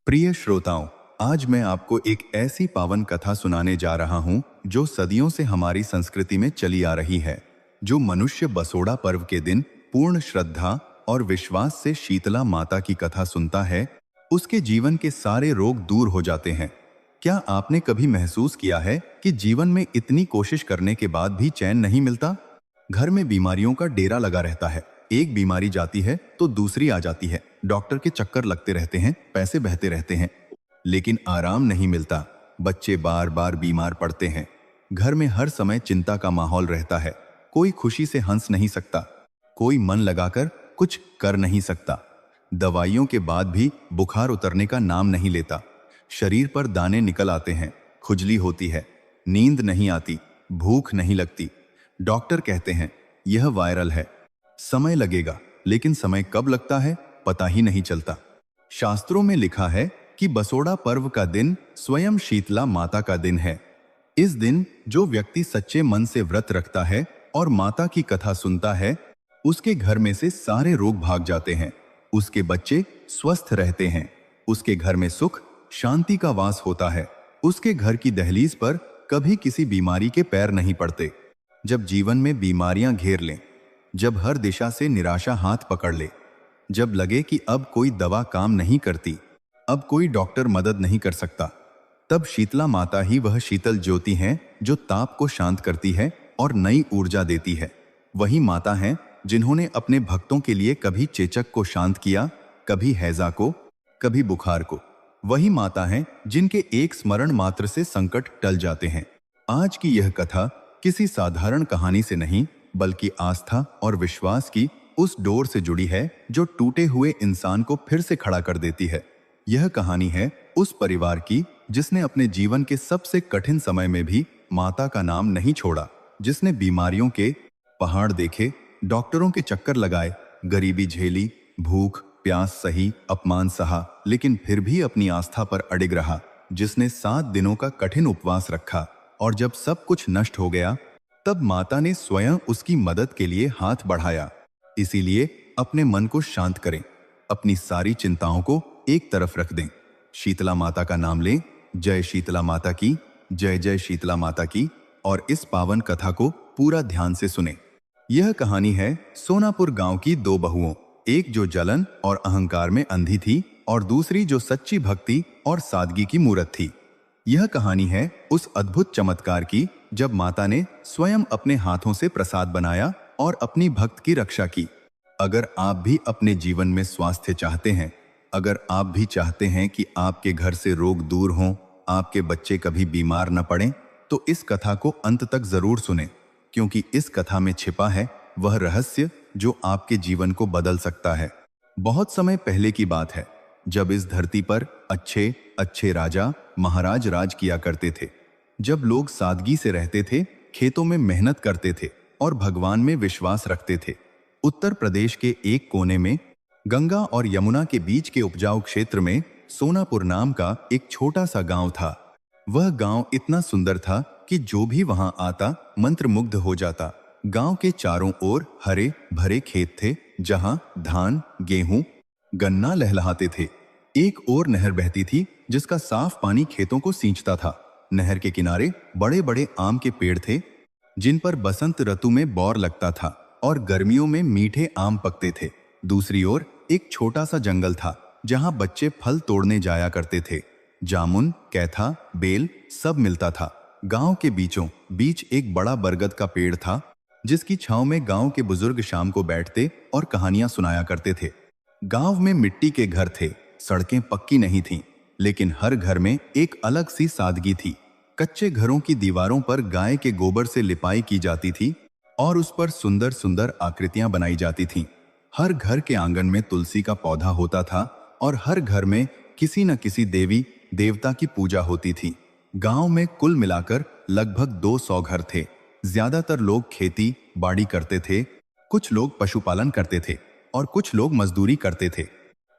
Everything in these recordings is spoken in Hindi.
प्रिय श्रोताओं, आज मैं आपको एक ऐसी पावन कथा सुनाने जा रहा हूं जो सदियों से हमारी संस्कृति में चली आ रही है। जो मनुष्य बसोड़ा पर्व के दिन पूर्ण श्रद्धा और विश्वास से शीतला माता की कथा सुनता है, उसके जीवन के सारे रोग दूर हो जाते हैं। क्या आपने कभी महसूस किया है कि जीवन में इतनी कोशिश करने के बाद भी चैन नहीं मिलता? घर में बीमारियों का डेरा लगा रहता है। एक बीमारी जाती है तो दूसरी आ जाती है। डॉक्टर के चक्कर लगते रहते हैं, पैसे बहते रहते हैं, लेकिन आराम नहीं मिलता। बच्चे बार बार बीमार पड़ते हैं। घर में हर समय चिंता का माहौल रहता है। कोई खुशी से हंस नहीं सकता, कोई मन लगाकर कुछ कर नहीं सकता। दवाइयों के बाद भी बुखार उतरने का नाम नहीं लेता। शरीर पर दाने निकल आते हैं, खुजली होती है, नींद नहीं आती, भूख नहीं लगती। डॉक्टर कहते हैं यह वायरल है, समय लगेगा, लेकिन समय कब लगता है पता ही नहीं चलता। शास्त्रों में लिखा है कि बसोड़ा पर्व का दिन स्वयं शीतला माता का दिन है। इस दिन जो व्यक्ति सच्चे मन से व्रत रखता है और माता की कथा सुनता है, उसके घर में से सारे रोग भाग जाते हैं, उसके बच्चे स्वस्थ रहते हैं, उसके घर में सुख शांति का वास होता है, उसके घर की दहलीज पर कभी किसी बीमारी के पैर नहीं पड़ते। जब जीवन में बीमारियां घेर लें, जब हर दिशा से निराशा हाथ पकड़ ले, जब लगे कि अब कोई दवा काम नहीं करती, अब कोई डॉक्टर मदद नहीं कर सकता, तब शीतला माता ही वह शीतल ज्योति है जो ताप को शांत करती है और नई ऊर्जा देती है। वही माता हैं जिन्होंने अपने भक्तों के लिए कभी चेचक को शांत किया, कभी हैजा को, कभी बुखार को। वही माता हैं जिनके एक स्मरण मात्र से संकट टल जाते हैं। आज की यह कथा किसी साधारण कहानी से नहीं, बल्कि आस्था और विश्वास की उस डोर से जुड़ी है जो टूटे हुए इंसान को फिर से खड़ा कर देती है। यह कहानी है उस परिवार की जिसने अपने जीवन के सबसे कठिन समय में भी माता का नाम नहीं छोड़ा, जिसने बीमारियों के पहाड़ देखे, डॉक्टरों के चक्कर लगाए, गरीबी झेली, भूख प्यास सही, अपमान सहा, लेकिन फिर भी अपनी आस्था पर अडिग रहा, जिसने 7 दिनों का कठिन उपवास रखा, और जब सब कुछ नष्ट हो गया तब माता ने स्वयं उसकी मदद के लिए हाथ बढ़ाया। इसीलिए अपने मन को शांत करें, अपनी सारी चिंताओं को एक तरफ रख दें, शीतला माता का नाम लें। जय शीतला माता की, जय जय शीतला माता की। और इस पावन कथा को पूरा ध्यान से सुने। यह कहानी है सोनापुर गांव की 2 बहुओं, एक जो जलन और अहंकार में अंधी थी और दूसरी जो सच्ची भक्ति और सादगी की मूरत थी। यह कहानी है उस अद्भुत चमत्कार की जब माता ने स्वयं अपने हाथों से प्रसाद बनाया और अपनी भक्त की रक्षा की। अगर आप भी अपने जीवन में स्वास्थ्य चाहते हैं, अगर आप भी चाहते हैं कि आपके घर से रोग दूर हों, आपके बच्चे कभी बीमार न पड़ें, तो इस कथा को अंत तक जरूर सुनें, क्योंकि इस कथा में छिपा है वह रहस्य जो आपके जीवन को बदल सकता है। बहुत समय पहले की बात है, जब इस धरती पर अच्छे अच्छे राजा महाराज राज किया करते थे। जब लोग सादगी से रहते थे, खेतों में मेहनत करते थे और भगवान में विश्वास रखते थे। उत्तर प्रदेश के एक कोने में गंगा और यमुना के बीच के उपजाऊ क्षेत्र में सोनापुर नाम का एक छोटा सा गांव था। वह गांव इतना सुंदर था कि जो भी वहां आता मंत्रमुग्ध हो जाता। गांव के चारों ओर हरे भरे खेत थे, जहां धान गेहूं गन्ना लहलहाते थे। एक और नहर बहती थी जिसका साफ पानी खेतों को सींचता था। नहर के किनारे बड़े बड़े आम के पेड़ थे, जिन पर बसंत ऋतु में बौर लगता था और गर्मियों में मीठे आम पकते थे। दूसरी ओर एक छोटा सा जंगल था, जहां बच्चे फल तोड़ने जाया करते थे। जामुन, कैथा, बेल सब मिलता था। गांव के बीचों बीच एक बड़ा बरगद का पेड़ था, जिसकी छांव में गांव के बुजुर्ग शाम को बैठते और कहानियां सुनाया करते थे। गांव में मिट्टी के घर थे, सड़कें पक्की नहीं थीं, लेकिन हर घर में एक अलग सी सादगी थी। कच्चे घरों की दीवारों पर गाय के गोबर से लिपाई की जाती थी और उस पर सुंदर सुंदर आकृतियां बनाई जाती थीं। हर घर के आंगन में तुलसी का पौधा होता था और हर घर में किसी न किसी देवी देवता की पूजा होती थी। गांव में कुल मिलाकर लगभग 200 घर थे। ज्यादातर लोग खेती बाड़ी करते थे, कुछ लोग पशुपालन करते थे और कुछ लोग मजदूरी करते थे।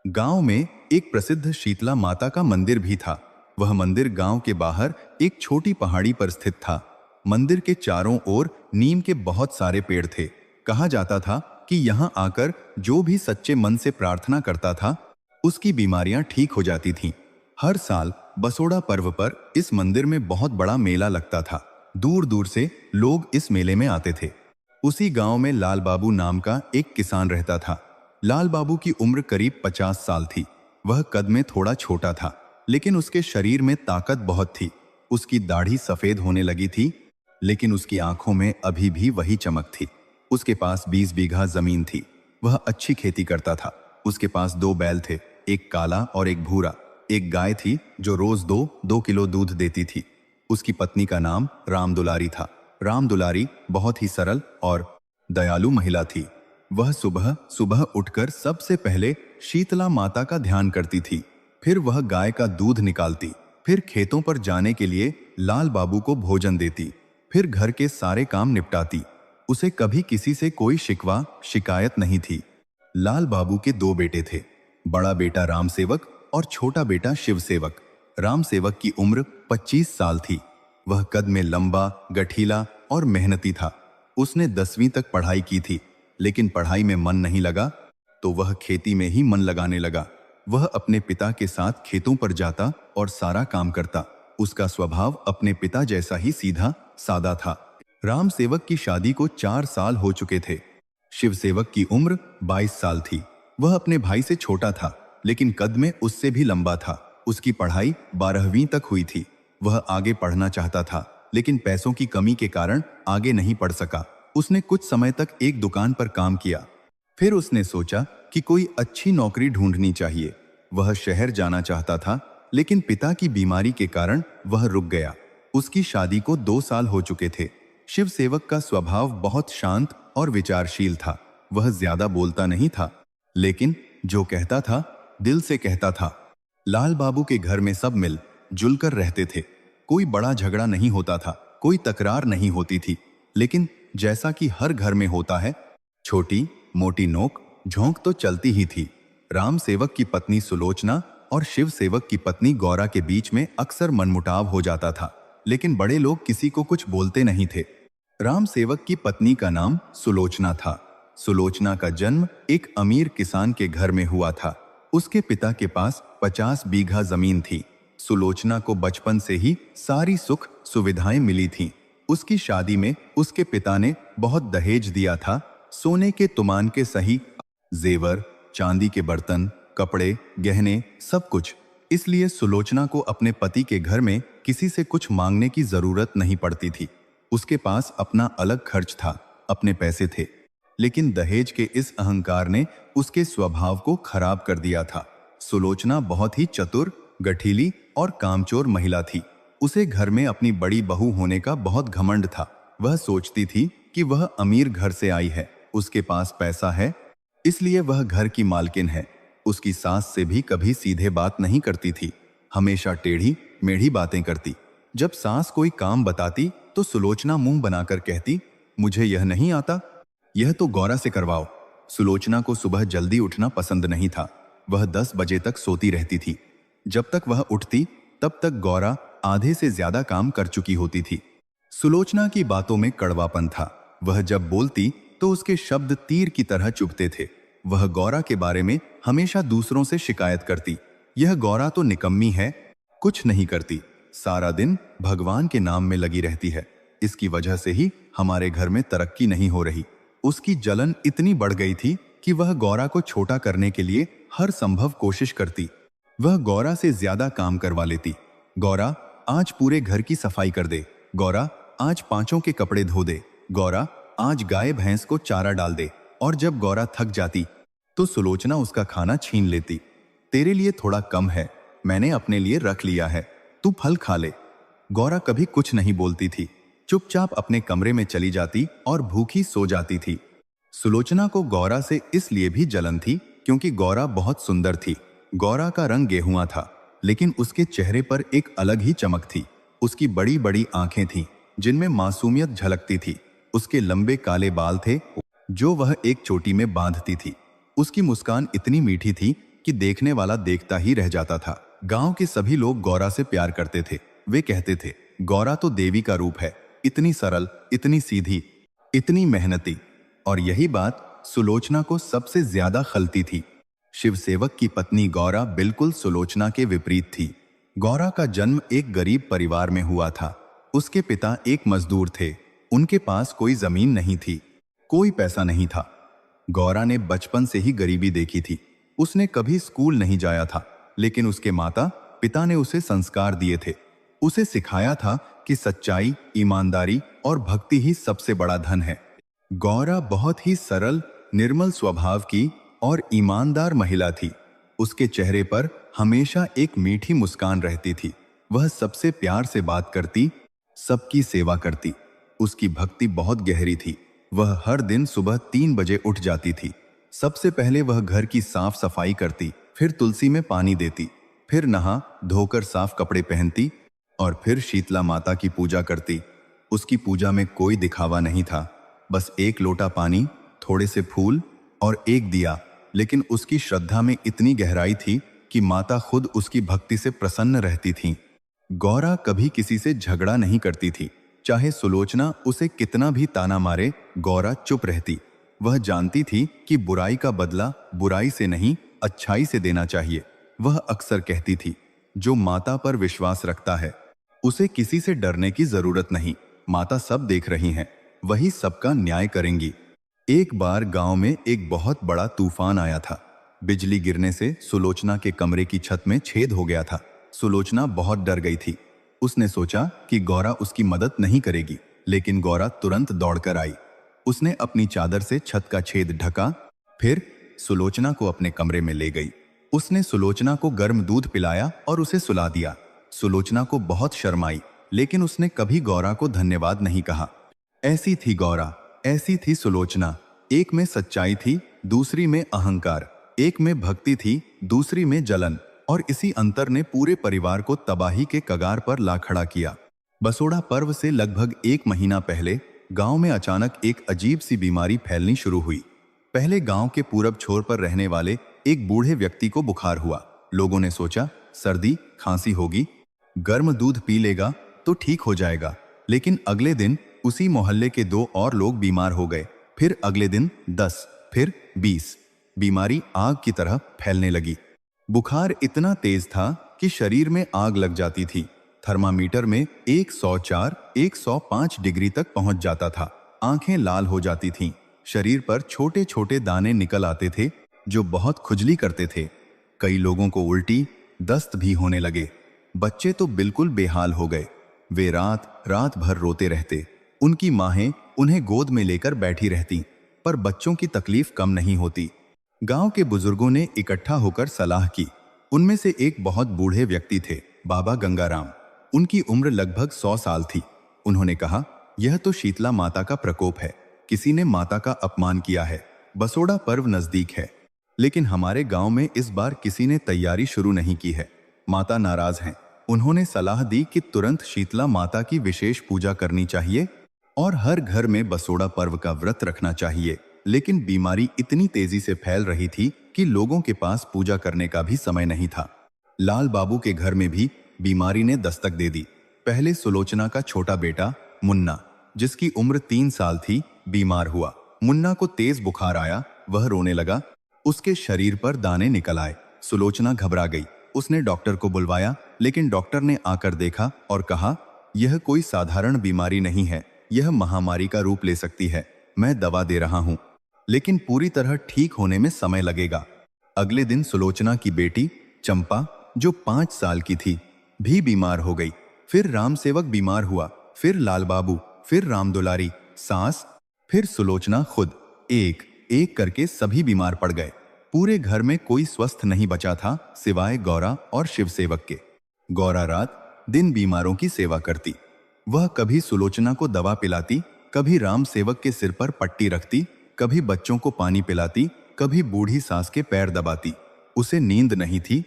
गांव में एक प्रसिद्ध शीतला माता का मंदिर भी था। वह मंदिर गांव के बाहर एक छोटी पहाड़ी पर स्थित था। मंदिर के चारों ओर नीम के बहुत सारे पेड़ थे। कहा जाता था कि यहां आकर जो भी सच्चे मन से प्रार्थना करता था, उसकी बीमारियां ठीक हो जाती थीं। हर साल बसोड़ा पर्व पर इस मंदिर में बहुत बड़ा मेला लगता था। दूर दूर से लोग इस मेले में आते थे। उसी गांव में लाल बाबू नाम का एक किसान रहता था। लाल बाबू की उम्र करीब 50 साल थी। वह कद में थोड़ा छोटा था, लेकिन उसके शरीर में ताकत बहुत थी। उसकी दाढ़ी सफेद होने लगी थी, लेकिन उसकी आंखों में अभी भी वही चमक थी। उसके पास 20 बीघा जमीन थी। वह अच्छी खेती करता था। उसके पास 2 बैल थे, एक काला और एक भूरा। एक गाय थी जो रोज 2-2 किलो दूध देती थी। उसकी पत्नी का नाम राम दुलारी था। राम दुलारी बहुत ही सरल और दयालु महिला थी। वह सुबह सुबह उठकर सबसे पहले शीतला माता का ध्यान करती थी। फिर वह गाय का दूध निकालती। फिर खेतों पर जाने के लिए लाल बाबू को भोजन देती। फिर घर के सारे काम निपटाती। उसे कभी किसी से कोई शिकवा शिकायत नहीं थी। लाल बाबू के 2 बेटे थे। बड़ा बेटा राम सेवक और छोटा बेटा शिव सेवक। राम सेवक की उम्र 25 साल थी। वह कद में लंबा, गठीला और मेहनती था। उसने 10वीं तक पढ़ाई की थी, लेकिन पढ़ाई में मन नहीं लगा, तो वह खेती में ही मन लगाने लगा। वह अपने पिता के साथ खेतों पर जाता और सारा काम करता। उसका स्वभाव अपने पिता जैसा ही सीधा सादा था। राम सेवक की शादी को 4 साल हो चुके थे। शिव सेवक की उम्र 22 साल थी। वह अपने भाई से छोटा था, लेकिन कद में उससे भी लंबा था। उसकी पढ़ाई 12वीं तक हुई थी। वह आगे पढ़ना चाहता था, लेकिन पैसों की कमी के कारण आगे नहीं पढ़ सका। उसने कुछ समय तक एक दुकान पर काम किया। फिर उसने सोचा कि कोई अच्छी नौकरी ढूंढनी चाहिए। वह शहर जाना चाहता था, लेकिन पिता की बीमारी के कारण वह रुक गया। उसकी शादी को 2 साल हो चुके थे। शिव सेवक का स्वभाव बहुत शांत और विचारशील था। वह ज्यादा बोलता नहीं था, लेकिन जो कहता था दिल से कहता था। लाल बाबू के घर में सब मिल जुल कर रहते थे। कोई बड़ा झगड़ा नहीं होता था, कोई तकरार नहीं होती थी, लेकिन जैसा कि हर घर में होता है, छोटी मोटी नोक झोंक तो चलती ही थी। राम सेवक की पत्नी सुलोचना और शिव सेवक की पत्नी गौरा के बीच में अक्सर मनमुटाव हो जाता था, लेकिन बड़े लोग किसी को कुछ बोलते नहीं थे। राम सेवक की पत्नी का नाम सुलोचना था। सुलोचना का जन्म एक अमीर किसान के घर में हुआ था। उसके पिता के पास 50 बीघा जमीन थी। सुलोचना को बचपन से ही सारी सुख सुविधाएं मिली थीं। उसकी शादी में उसके पिता ने बहुत दहेज दिया था। सोने के तुमान के सही जेवर, चांदी के बर्तन, कपड़े, गहने, सब कुछ। इसलिए सुलोचना को अपने पति के घर में किसी से कुछ मांगने की जरूरत नहीं पड़ती थी। उसके पास अपना अलग खर्च था, अपने पैसे थे। लेकिन दहेज के इस अहंकार ने उसके स्वभाव को खराब कर दिया था। सुलोचना बहुत ही चतुर, गठीली और कामचोर महिला थी। उसे घर में अपनी बड़ी बहू होने का बहुत घमंड था। वह सोचती थी कि वह अमीर घर से आई है, उसके पास पैसा है, इसलिए वह घर की मालकिन है। उसकी सास से भी कभी सीधे बात नहीं करती थी, हमेशा टेढ़ी मेढ़ी बातें करती। जब सास कोई काम बताती तो सुलोचना मुंह बनाकर कहती, मुझे यह नहीं आता, यह तो गौरा से करवाओ। सुलोचना को सुबह जल्दी उठना पसंद नहीं था। वह 10 बजे तक सोती रहती थी। जब तक वह उठती तब तक गौरा आधे से ज्यादा काम कर चुकी होती थी। सुलोचना की बातों में कड़वापन था। वह जब बोलती तो उसके शब्द तीर की तरह चुभते थे। वह गौरा के बारे में हमेशा दूसरों से शिकायत करती, यह गौरा तो निकम्मी है, कुछ नहीं करती, सारा दिन भगवान के नाम में लगी रहती है, इसकी वजह से ही हमारे घर में तरक्की नहीं हो रही। उसकी जलन इतनी बढ़ गई थी कि वह गौरा को छोटा करने के लिए हर संभव कोशिश करती। वह गौरा से ज्यादा काम करवा लेती। गौरा, आज पूरे घर की सफाई कर दे। गौरा, आज 5 के कपड़े धो दे। गौरा, आज गाय भैंस को चारा डाल दे। और जब गौरा थक जाती तो सुलोचना उसका खाना छीन लेती। तेरे लिए थोड़ा कम है, मैंने अपने लिए रख लिया है, तू फल खा ले। गौरा कभी कुछ नहीं बोलती थी, चुपचाप अपने कमरे में चली जाती और भूखी सो जाती थी। सुलोचना को गौरा से इसलिए भी जलन थी क्योंकि गौरा बहुत सुंदर थी। गौरा का रंग गेहुआ था, लेकिन उसके चेहरे पर एक अलग ही चमक थी। उसकी बड़ी बड़ी आंखें थीं, जिनमें मासूमियत झलकती थी। उसके लंबे काले बाल थे जो वह एक चोटी में बांधती थी। उसकी मुस्कान इतनी मीठी थी कि देखने वाला देखता ही रह जाता था। गांव के सभी लोग गौरा से प्यार करते थे। वे कहते थे, गौरा तो देवी का रूप है, इतनी सरल, इतनी सीधी, इतनी मेहनती। और यही बात सुलोचना को सबसे ज्यादा खलती थी। शिव सेवक की पत्नी गौरा बिल्कुल सुलोचना के विपरीत थी। गौरा का जन्म एक गरीब परिवार में हुआ था। उसके पिता एक मजदूर थे। उनके पास कोई जमीन नहीं थी, कोई पैसा नहीं था। गौरा ने बचपन से ही गरीबी देखी थी। उसने कभी स्कूल नहीं जाया था, लेकिन उसके माता पिता ने उसे संस्कार दिए थे। उसे सिखाया था कि सच्चाई, ईमानदारी और भक्ति ही सबसे बड़ा धन है। गौरा बहुत ही सरल, निर्मल स्वभाव की और ईमानदार महिला थी। उसके चेहरे पर हमेशा एक मीठी मुस्कान रहती थी। वह सबसे प्यार से बात करती, सबकी सेवा करती। उसकी भक्ति बहुत गहरी थी। वह हर दिन सुबह 3 बजे उठ जाती थी। सबसे पहले वह घर की साफ सफाई करती, फिर तुलसी में पानी देती, फिर नहा धोकर साफ कपड़े पहनती और फिर शीतला माता की पूजा करती। उसकी पूजा में कोई दिखावा नहीं था, बस एक लोटा पानी, थोड़े से फूल और एक दिया। लेकिन उसकी श्रद्धा में इतनी गहराई थी कि माता खुद उसकी भक्ति से प्रसन्न रहती थीं। गौरा कभी किसी से झगड़ा नहीं करती थी। चाहे सुलोचना उसे कितना भी ताना मारे, गौरा चुप रहती। वह जानती थी कि बुराई का बदला बुराई से नहीं, अच्छाई से देना चाहिए। वह अक्सर कहती थी, जो माता पर विश्वास रखता है उसे किसी से डरने की जरूरत नहीं। माता सब देख रही हैं, वही सबका न्याय करेंगी। एक बार गांव में एक बहुत बड़ा तूफान आया था। बिजली गिरने से सुलोचना के कमरे की छत में छेद हो गया था। सुलोचना बहुत डर गई थी। उसने सोचा कि गौरा उसकी मदद नहीं करेगी, लेकिन गौरा तुरंत दौड़कर आई। उसने अपनी चादर से छत का छेद ढका, फिर सुलोचना को अपने कमरे में ले गई। उसने सुलोचना को गर्म दूध पिलाया और उसे सुला दिया। सुलोचना को बहुत शर्म आई, लेकिन उसने कभी गौरा को धन्यवाद नहीं कहा। ऐसी थी गौरा, ऐसी थी सुलोचना। एक में सच्चाई थी, दूसरी में अहंकार। एक में भक्ति थी, दूसरी में जलन। और इसी अंतर ने पूरे परिवार को तबाही के कगार पर ला खड़ा किया। बसोड़ा पर्व से लगभग 1 महीना पहले गांव में अचानक एक अजीब सी बीमारी फैलनी शुरू हुई। पहले गांव के पूरब छोर पर रहने वाले एक बूढ़े व्यक्ति को बुखार हुआ। लोगों ने सोचा सर्दी खांसी होगी, गर्म दूध पी लेगा तो ठीक हो जाएगा। लेकिन अगले दिन उसी मोहल्ले के 2 और लोग बीमार हो गए। फिर अगले दिन 10, फिर 20। बीमारी आग की तरह फैलने लगी। बुखार इतना तेज था कि शरीर में आग लग जाती थी। थर्मामीटर में 104, 105 डिग्री तक पहुंच जाता था। आंखें लाल हो जाती थीं। शरीर पर छोटे छोटे दाने निकल आते थे जो बहुत खुजली करते थे। कई लोगों को उल्टी, दस्त भी होने लगे। बच्चे तो बिल्कुल बेहाल हो गए। वे रात रात भर रोते रहते। उनकी माहें उन्हें गोद में लेकर बैठी रहती, पर बच्चों की तकलीफ कम नहीं होती। गांव के बुजुर्गों ने इकट्ठा होकर सलाह की। उनमें से एक बहुत बूढ़े व्यक्ति थे, बाबा गंगाराम। उनकी उम्र लगभग 100 साल थी। उन्होंने कहा, यह तो शीतला माता का प्रकोप है। किसी ने माता का अपमान किया है। बसोड़ा पर्व नजदीक है, लेकिन हमारे गांव में इस बार किसी ने तैयारी शुरू नहीं की है। माता नाराज हैं। उन्होंने सलाह दी कि तुरंत शीतला माता की विशेष पूजा करनी चाहिए और हर घर में बसोड़ा पर्व का व्रत रखना चाहिए। लेकिन बीमारी इतनी तेजी से फैल रही थी कि लोगों के पास पूजा करने का भी समय नहीं था। लाल बाबू के घर में भी बीमारी ने दस्तक दे दी। पहले सुलोचना का छोटा बेटा मुन्ना, जिसकी उम्र 3 साल थी, बीमार हुआ। मुन्ना को तेज बुखार आया, वह रोने लगा। उसके शरीर पर दाने निकल आए। सुलोचना घबरा गई। उसने डॉक्टर को बुलवाया, लेकिन डॉक्टर ने आकर देखा और कहा, यह कोई साधारण बीमारी नहीं है, यह महामारी का रूप ले सकती है। मैं दवा दे रहा हूं, लेकिन पूरी तरह ठीक होने में समय लगेगा। अगले दिन सुलोचना की बेटी चंपा, जो 5 साल की थी, भी बीमार हो गई। फिर राम सेवक बीमार हुआ, फिर लाल बाबू, फिर राम दुलारी, सास, फिर सुलोचना खुद। एक एक करके सभी बीमार पड़ गए। पूरे घर में कोई स्वस्थ नहीं बचा था, सिवाय गौरा और शिव सेवक के। गौरा रात दिन बीमारों की सेवा करती। वह कभी सुलोचना को दवा पिलाती, कभी राम सेवक के सिर पर पट्टी रखती, कभी बच्चों को पानी पिलाती, कभी बूढ़ी सास के पैर दबाती। उसे नींद नहीं थी,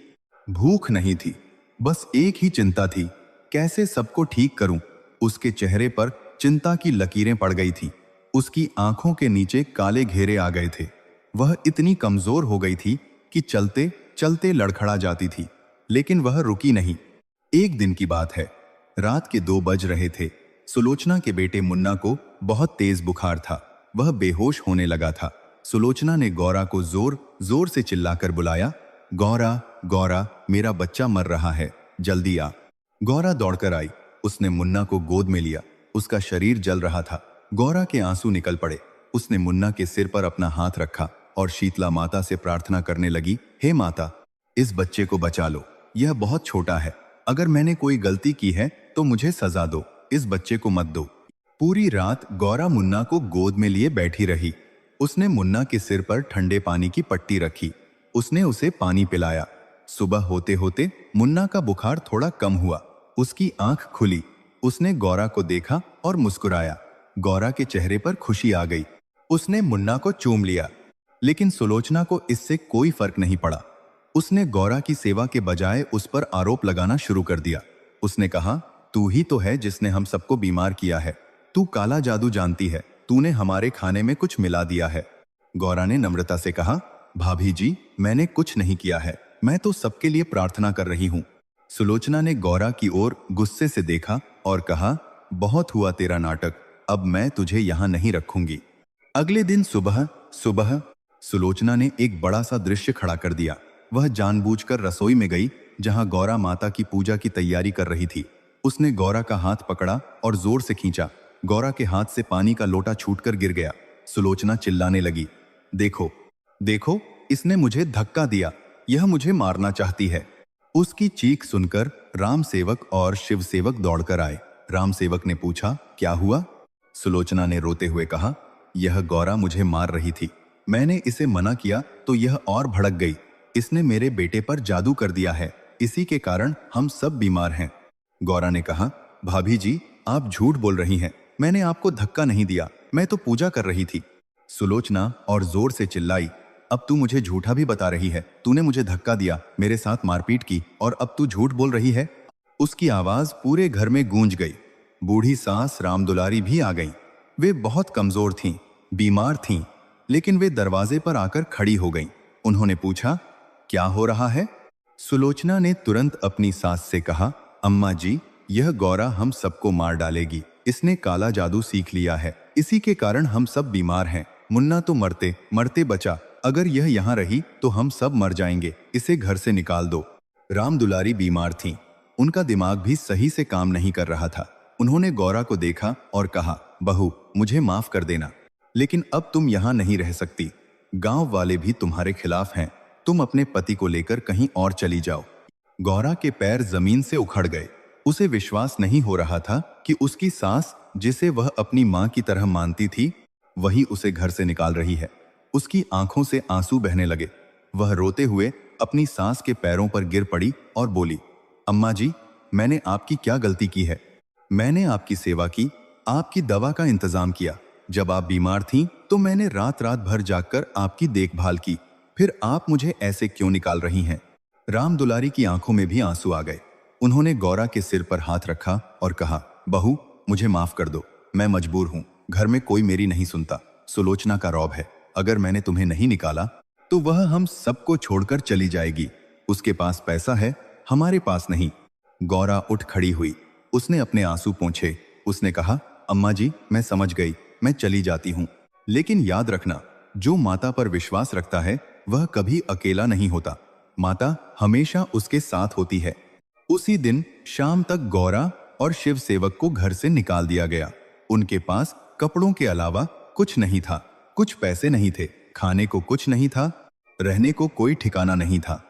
भूख नहीं थी, बस एक ही चिंता थी, कैसे सबको ठीक करूं। उसके चेहरे पर चिंता की लकीरें पड़ गई थी। उसकी आंखों के नीचे काले घेरे आ गए थे। वह इतनी कमजोर हो गई थी कि चलते चलते लड़खड़ा जाती थी, लेकिन वह रुकी नहीं। एक दिन की बात है, रात के 2 बज रहे थे। सुलोचना के बेटे मुन्ना को बहुत तेज बुखार था। वह बेहोश होने लगा था। सुलोचना ने गौरा को जोर जोर से चिल्लाकर बुलाया, गौरा, गौरा, मेरा बच्चा मर रहा है। जल्दी आ। गौरा दौड़कर आई। उसने मुन्ना को गोद में लिया। उसका शरीर जल रहा था। गौरा के आंसू निकल पड़े। उसने मुन्ना के सिर पर अपना हाथ रखा और शीतला माता से प्रार्थना करने लगी, हे माता, इस बच्चे को बचा लो। यह बहुत छोटा है। अगर मैंने कोई गलती की है तो मुझे सजा दो। इस बच्चे को मत दो। पूरी रात गौरा मुन्ना को गोद में लिए बैठी रही। उसने मुन्ना के सिर पर ठंडे पानी की पट्टी रखी। उसने उसे पानी पिलाया। सुबह होते होते मुन्ना का बुखार थोड़ा कम हुआ। उसकी आंख खुली। उसने गौरा को देखा और मुस्कुराया। गौरा के चेहरे पर खुशी आ गई। उसने मुन्ना को चूम लिया। लेकिन सुलोचना को इससे कोई फर्क नहीं पड़ा। उसने गौरा की सेवा के बजाय उस पर आरोप लगाना शुरू कर दिया। उसने कहा, तू ही तो है जिसने हम सबको बीमार किया है। तू काला जादू जानती है। तूने हमारे खाने में कुछ मिला दिया है। गौरा ने नम्रता से कहा, भाभी जी, मैंने कुछ नहीं किया है। मैं तो सबके लिए प्रार्थना कर रही हूँ। सुलोचना ने गौरा की ओर गुस्से से देखा और कहा, बहुत हुआ तेरा नाटक। अब मैं तुझे यहाँ नहीं रखूंगी। अगले दिन सुबह सुबह सुलोचना ने एक बड़ा सा दृश्य खड़ा कर दिया। वह जानबूझकर रसोई में गई जहां गौरा माता की पूजा की तैयारी कर रही थी। उसने गौरा का हाथ पकड़ा और जोर से खींचा। गौरा के हाथ से पानी का लोटा छूटकर गिर गया। सुलोचना चिल्लाने लगी, देखो देखो, इसने मुझे धक्का दिया। यह मुझे मारना चाहती है। उसकी चीख सुनकर राम सेवक और शिव सेवक दौड़कर आए। राम सेवक ने पूछा, क्या हुआ? सुलोचना ने रोते हुए कहा, यह गौरा मुझे मार रही थी। मैंने इसे मना किया तो यह और भड़क गई। इसने मेरे बेटे पर जादू कर दिया है। इसी के कारण हम सब बीमार हैं। गौरा ने कहा, भाभी जी, आप झूठ बोल रही हैं। मैंने आपको धक्का नहीं दिया। मैं तो पूजा कर रही थी। सुलोचना और जोर से चिल्लाई, अब तू मुझे झूठा भी बता रही है। तूने मुझे धक्का दिया, मेरे साथ मारपीट की और अब तू झूठ बोल रही है। उसकी आवाज पूरे घर में गूंज गई। बूढ़ी सास रामदुलारी भी आ गईं। वे बहुत कमजोर थीं, बीमार थीं, लेकिन वे दरवाजे पर आकर खड़ी हो गईं। उन्होंने पूछा, क्या हो रहा है? सुलोचना ने तुरंत अपनी सास से कहा, अम्मा जी, यह गौरा हम सबको मार डालेगी। इसने काला जादू सीख लिया है। इसी के कारण हम सब बीमार हैं। मुन्ना तो मरते मरते बचा। अगर यह यहाँ रही तो हम सब मर जाएंगे। इसे घर से निकाल दो। रामदुलारी बीमार थीं। उनका दिमाग भी सही से काम नहीं कर रहा था। उन्होंने गौरा को देखा और कहा, बहू, मुझे माफ कर देना, लेकिन अब तुम यहाँ नहीं रह सकती। गांव वाले भी तुम्हारे खिलाफ हैं। तुम अपने पति को लेकर कहीं और चली जाओ। गौरा के पैर जमीन से उखड़ गए। उसे विश्वास नहीं हो रहा था कि उसकी सास, जिसे वह अपनी मां की तरह मानती थी, वही उसे घर से निकाल रही है। उसकी आंखों से आंसू बहने लगे। वह रोते हुए अपनी सास के पैरों पर गिर पड़ी और बोली, अम्मा जी, मैंने आपकी क्या गलती की है? मैंने आपकी सेवा की, आपकी दवा का इंतजाम किया। जब आप बीमार थीं तो मैंने रात रात भर जागकर आपकी देखभाल की। फिर आप मुझे ऐसे क्यों निकाल रही हैं? राम दुलारी की आंखों में भी आंसू आ गए। उन्होंने गौरा के सिर पर हाथ रखा और कहा, बहू, मुझे माफ कर दो। मैं मजबूर हूं। घर में कोई मेरी नहीं सुनता। सुलोचना का रौब है। अगर मैंने तुम्हें नहीं निकाला तो वह हम सबको छोड़कर चली जाएगी। उसके पास पैसा है, हमारे पास नहीं। गौरा उठ खड़ी हुई। उसने अपने आंसू पोंछे। उसने कहा, अम्मा जी, मैं समझ गई। मैं चली जाती हूँ। लेकिन याद रखना, जो माता पर विश्वास रखता है वह कभी अकेला नहीं होता। माता हमेशा उसके साथ होती है। उसी दिन शाम तक गौरा और शिव सेवक को घर से निकाल दिया गया। उनके पास कपड़ों के अलावा कुछ नहीं था। कुछ पैसे नहीं थे। खाने को कुछ नहीं था। रहने को कोई ठिकाना नहीं था।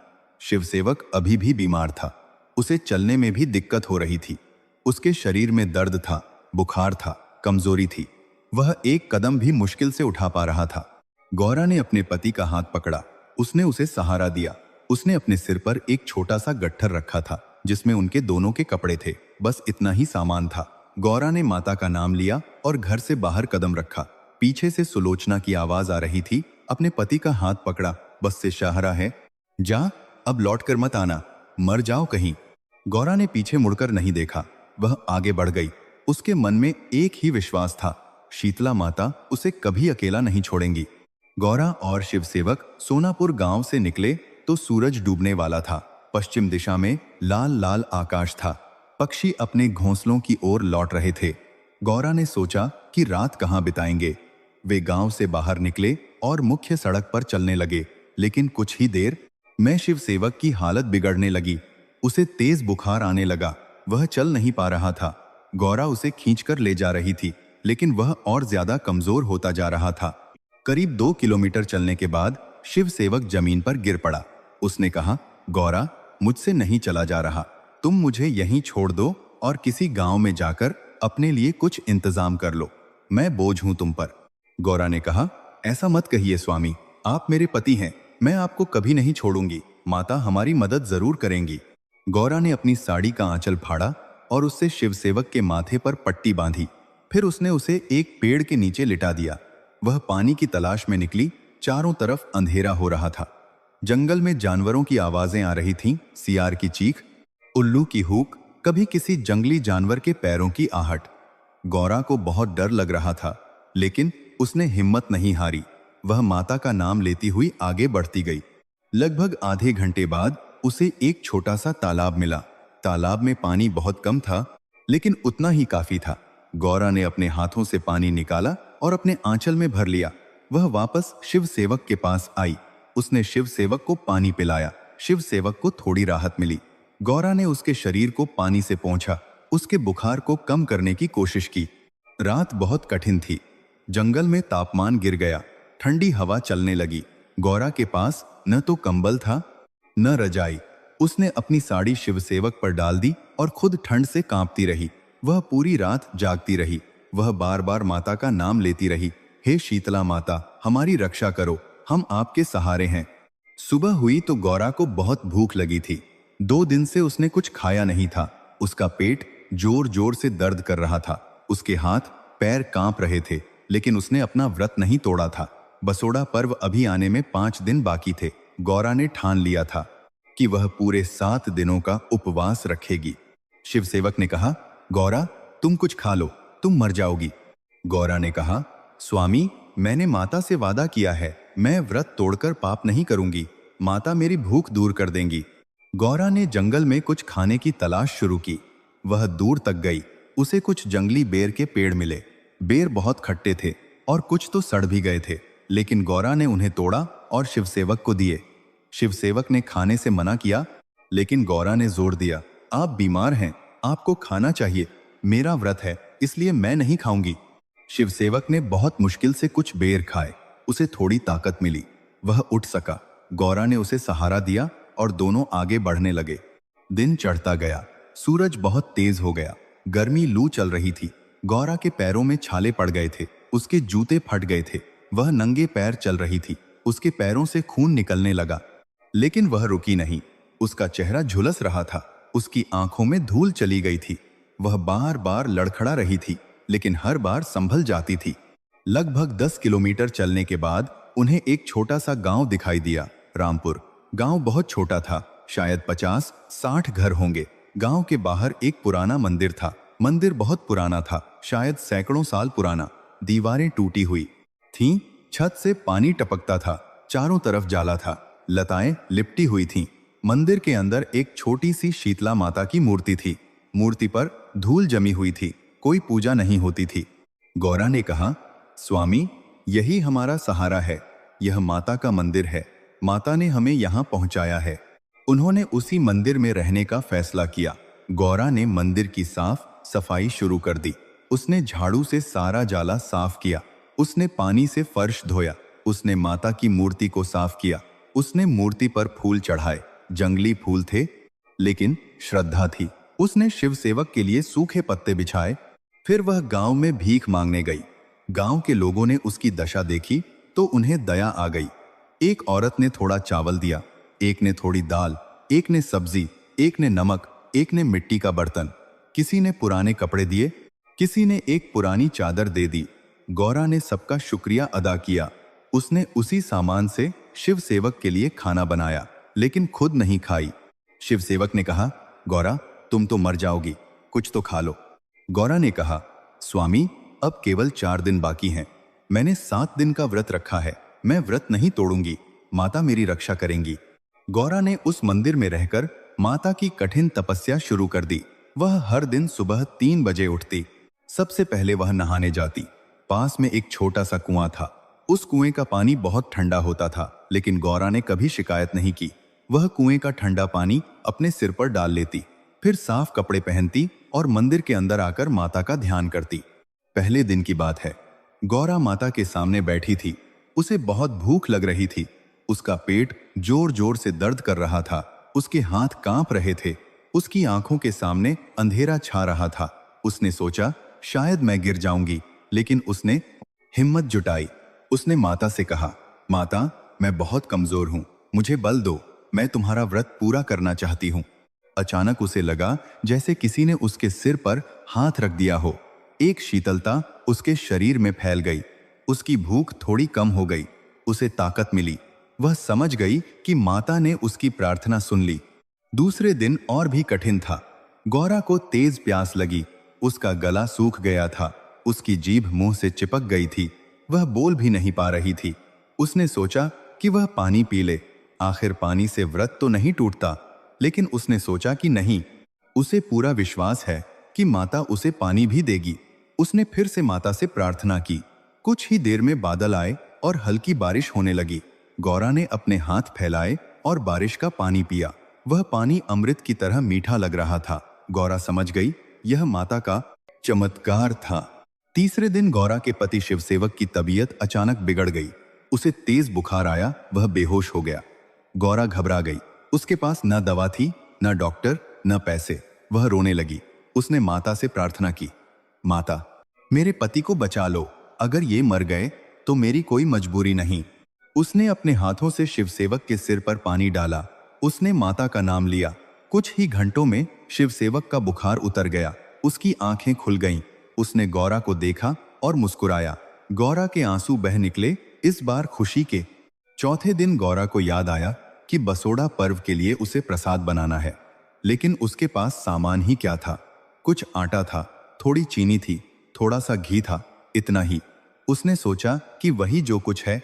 शिव सेवक अभी भी बीमार था। उसे चलने में भी दिक्कत हो रही थी। उसके शरीर में दर्द था, बुखार था, कमजोरी थी। वह एक कदम भी मुश्किल से उठा पा रहा था। गौरा ने अपने पति का हाथ पकड़ा। उसने उसे सहारा दिया। उसने अपने सिर पर एक छोटा सा गट्ठर रखा था जिसमें उनके दोनों के कपड़े थे। बस इतना ही सामान था। गौरा ने माता का नाम लिया और घर से बाहर कदम रखा। पीछे से सुलोचना की आवाज आ रही थी, अपने पति का हाथ पकड़ा, बस से शाहरा है, जा, अब लौट कर मत आना, मर जाओ कहीं। गौरा ने पीछे मुड़कर नहीं देखा। वह आगे बढ़ गई। उसके मन में एक ही विश्वास था, शीतला माता उसे कभी अकेला नहीं छोड़ेंगी। गौरा और शिव सेवक सोनापुर गांव से निकले तो सूरज डूबने वाला था। पश्चिम दिशा में लाल लाल आकाश था। पक्षी अपने घोंसलों की ओर लौट रहे थे। गौरा ने सोचा कि रात कहाँ बिताएंगे। वे गांव से बाहर निकले और मुख्य सड़क पर चलने लगे। लेकिन कुछ ही देर में शिव सेवक की हालत बिगड़ने लगी। उसे तेज बुखार आने लगा। वह चल नहीं पा रहा था। गौरा उसे खींचकर ले जा रही थी, लेकिन वह और ज्यादा कमजोर होता जा रहा था। करीब 2 किलोमीटर चलने के बाद शिव सेवक जमीन पर गिर पड़ा। उसने कहा, गौरा, मुझसे नहीं चला जा रहा। तुम मुझे यहीं छोड़ दो और किसी गांव में जाकर अपने लिए कुछ इंतजाम कर लो। मैं बोझ हूं तुम पर। गौरा ने कहा, ऐसा मत कहिए स्वामी, आप मेरे पति हैं। मैं आपको कभी नहीं छोड़ूंगी। माता हमारी मदद जरूर करेंगी। गौरा ने अपनी साड़ी का आंचल फाड़ा और उससे शिवसेवक के माथे पर पट्टी बांधी। फिर उसने उसे एक पेड़ के नीचे लिटा दिया। वह पानी की तलाश में निकली। चारों तरफ अंधेरा हो रहा था। जंगल में जानवरों की आवाजें आ रही थीं, सियार की चीख, उल्लू की हूक, कभी किसी जंगली जानवर के पैरों की आहट। गौरा को बहुत डर लग रहा था, लेकिन उसने हिम्मत नहीं हारी। वह माता का नाम लेती हुई आगे बढ़ती गई। लगभग आधे घंटे बाद उसे एक छोटा सा तालाब मिला। तालाब में पानी बहुत कम था, लेकिन उतना ही काफी था। गौरा ने अपने हाथों से पानी निकाला और अपने आंचल में भर लिया। वह वापस शिव सेवक के पास आई। उसने शिव सेवक को पानी पिलाया। शिव सेवक को थोड़ी राहत मिली। गौरा ने उसके शरीर को पानी से पोंछा, उसके बुखार को कम करने की कोशिश की। रात बहुत कठिन थी। जंगल में तापमान गिर गया। ठंडी हवा चलने लगी। गौरा के पास न तो कंबल था न रजाई। उसने अपनी साड़ी शिवसेवक पर डाल दी और खुद ठंड से कांपती रही। वह पूरी रात जागती रही। वह बार बार माता का नाम लेती रही, हे शीतला माता, हमारी रक्षा करो, हम आपके सहारे हैं। सुबह हुई तो गौरा को बहुत भूख लगी थी। 2 दिन से उसने कुछ खाया नहीं था। उसका पेट जोर जोर से दर्द कर रहा था। उसके हाथ पैर कांप रहे थे, लेकिन उसने अपना व्रत नहीं तोड़ा था। बसोड़ा पर्व अभी आने में 5 दिन बाकी थे। गौरा ने ठान लिया था कि वह पूरे 7 दिनों का उपवास रखेगी। शिवसेवक ने कहा, गौरा, तुम कुछ खा लो, तुम मर जाओगी। गौरा ने कहा, स्वामी, मैंने माता से वादा किया है, मैं व्रत तोड़कर पाप नहीं करूंगी। माता मेरी भूख दूर कर देंगी। गौरा ने जंगल में कुछ खाने की तलाश शुरू की। वह दूर तक गई। उसे कुछ जंगली बेर के पेड़ मिले। बेर बहुत खट्टे थे और कुछ तो सड़ भी गए थे, लेकिन गौरा ने उन्हें तोड़ा और शिवसेवक को दिए। शिवसेवक ने खाने से मना किया, लेकिन गौरा ने जोर दिया, आप बीमार हैं, आपको खाना चाहिए। मेरा व्रत है, इसलिए मैं नहीं खाऊंगी। शिवसेवक ने बहुत मुश्किल से कुछ बेर खाए। उसे थोड़ी ताकत मिली। वह उठ सका। गौरा ने उसे सहारा दिया और दोनों आगे बढ़ने लगे। दिन चढ़ता गया। सूरज बहुत तेज हो गया। गर्मी लू चल रही थी। गौरा के पैरों में छाले पड़ गए थे। उसके जूते फट गए थे। वह नंगे पैर चल रही थी। उसके पैरों से खून निकलने लगा, लेकिन वह रुकी नहीं। उसका चेहरा झुलस रहा था। उसकी आंखों में धूल चली गई थी। वह बार बार लड़खड़ा रही थी, लेकिन हर बार संभल जाती थी। लगभग 10 किलोमीटर चलने के बाद उन्हें एक छोटा सा गांव दिखाई दिया, रामपुर। गांव बहुत छोटा था, शायद 50-60 घर होंगे। गांव के बाहर एक पुराना मंदिर था। मंदिर बहुत पुराना था, शायद सैकड़ों साल पुराना। दीवारें टूटी हुई थीं, छत से पानी टपकता था। चारों तरफ जाला था, लताएं लिपटी हुई थीं। मंदिर के अंदर एक छोटी सी शीतला माता की मूर्ति थी। मूर्ति पर धूल जमी हुई थी, कोई पूजा नहीं होती थी। गौरा ने कहा, स्वामी, यही हमारा सहारा है। यह माता का मंदिर है। माता ने हमें यहाँ पहुँचाया है। उन्होंने उसी मंदिर में रहने का फैसला किया। गौरा ने मंदिर की साफ सफाई शुरू कर दी। उसने झाड़ू से सारा जाला साफ किया। उसने पानी से फर्श धोया। उसने माता की मूर्ति को साफ किया। उसने मूर्ति पर फूल चढ़ाए। जंगली फूल थे, लेकिन श्रद्धा थी। उसने शिव सेवक के लिए सूखे पत्ते बिछाए। फिर वह गांव में भीख मांगने गई। गांव के लोगों ने उसकी दशा देखी तो उन्हें दया आ गई। एक औरत ने थोड़ा चावल दिया, एक ने थोड़ी दाल, एक ने सब्जी, एक ने नमक, एक ने मिट्टी का बर्तन। किसी ने पुराने कपड़े दिए, किसी ने एक पुरानी चादर दे दी। गौरा ने सबका शुक्रिया अदा किया। उसने उसी सामान से शिव सेवक के लिए खाना बनाया, लेकिन खुद नहीं खाई। शिव सेवक ने कहा, गौरा, तुम तो मर जाओगी, कुछ तो खा लो। गौरा ने कहा, स्वामी, अब केवल 4 दिन बाकी हैं। मैंने 7 दिन का व्रत रखा है। मैं व्रत नहीं तोड़ूंगी। माता मेरी रक्षा करेंगी। गौरा ने उस मंदिर में रहकर माता की कठिन तपस्या शुरू कर दी। वह हर दिन सुबह 3 बजे उठती। सबसे पहले वह नहाने जाती। पास में एक छोटा सा कुआं था। उस कुएं का पानी बहुत ठंडा होता था, लेकिन गौरा ने कभी शिकायत नहीं की। वह कुएं का ठंडा पानी अपने सिर पर डाल लेती, फिर साफ कपड़े पहनती और मंदिर के अंदर आकर माता का ध्यान करती। पहले दिन की बात है। गौरा माता के सामने बैठी थी। उसे बहुत भूख लग रही थी। उसका पेट जोर जोर से दर्द कर रहा था। उसके हाथ कांप रहे थे। उसकी आंखों के सामने अंधेरा छा रहा था। उसने सोचा शायद मैं गिर जाऊंगी, लेकिन उसने हिम्मत जुटाई। उसने माता से कहा, माता, मैं बहुत कमजोर हूं, मुझे बल दो, मैं तुम्हारा व्रत पूरा करना चाहती हूं। अचानक उसे लगा जैसे किसी ने उसके सिर पर हाथ रख दिया हो। एक शीतलता उसके शरीर में फैल गई। उसकी भूख थोड़ी कम हो गई। उसे ताकत मिली। वह समझ गई कि माता ने उसकी प्रार्थना सुन ली। दूसरे दिन और भी कठिन था। गौरा को तेज प्यास लगी। उसका गला सूख गया था। उसकी जीभ मुंह से चिपक गई थी। वह बोल भी नहीं पा रही थी। उसने सोचा कि वह पानी पी ले। आखिर पानी से व्रत तो नहीं टूटता। लेकिन उसने सोचा कि नहीं, उसे पूरा विश्वास है कि माता उसे पानी भी देगी। उसने फिर से माता से प्रार्थना की। कुछ ही देर में बादल आए और हल्की बारिश होने लगी। गौरा ने अपने हाथ फैलाए और बारिश का पानी पिया। वह पानी अमृत की तरह मीठा लग रहा था। गौरा समझ गई यह माता का चमत्कार था। तीसरे दिन गौरा के पति शिवसेवक की तबीयत अचानक बिगड़ गई। उसे तेज बुखार आया, वह बेहोश हो गया। गौरा घबरा गई। उसके पास न दवा थी, न डॉक्टर, न पैसे। वह रोने लगी। उसने माता से प्रार्थना की, माता, मेरे पति को बचा लो। अगर ये मर गए तो मेरी कोई मजबूरी नहीं। उसने अपने हाथों से शिवसेवक के सिर पर पानी डाला। उसने माता का नाम लिया। कुछ ही घंटों में शिवसेवक का बुखार उतर गया। उसकी आंखें खुल गईं। उसने गौरा को देखा और मुस्कुराया। गौरा के आंसू बह निकले, इस बार खुशी के। चौथे दिन गौरा को याद आया कि बसोड़ा पर्व के लिए उसे प्रसाद बनाना है। लेकिन उसके पास सामान ही क्या था? कुछ आटा था, थोड़ी चीनी थी, थोड़ा सा घी था, इतना ही। उसने सोचा कि वही जो कुछ है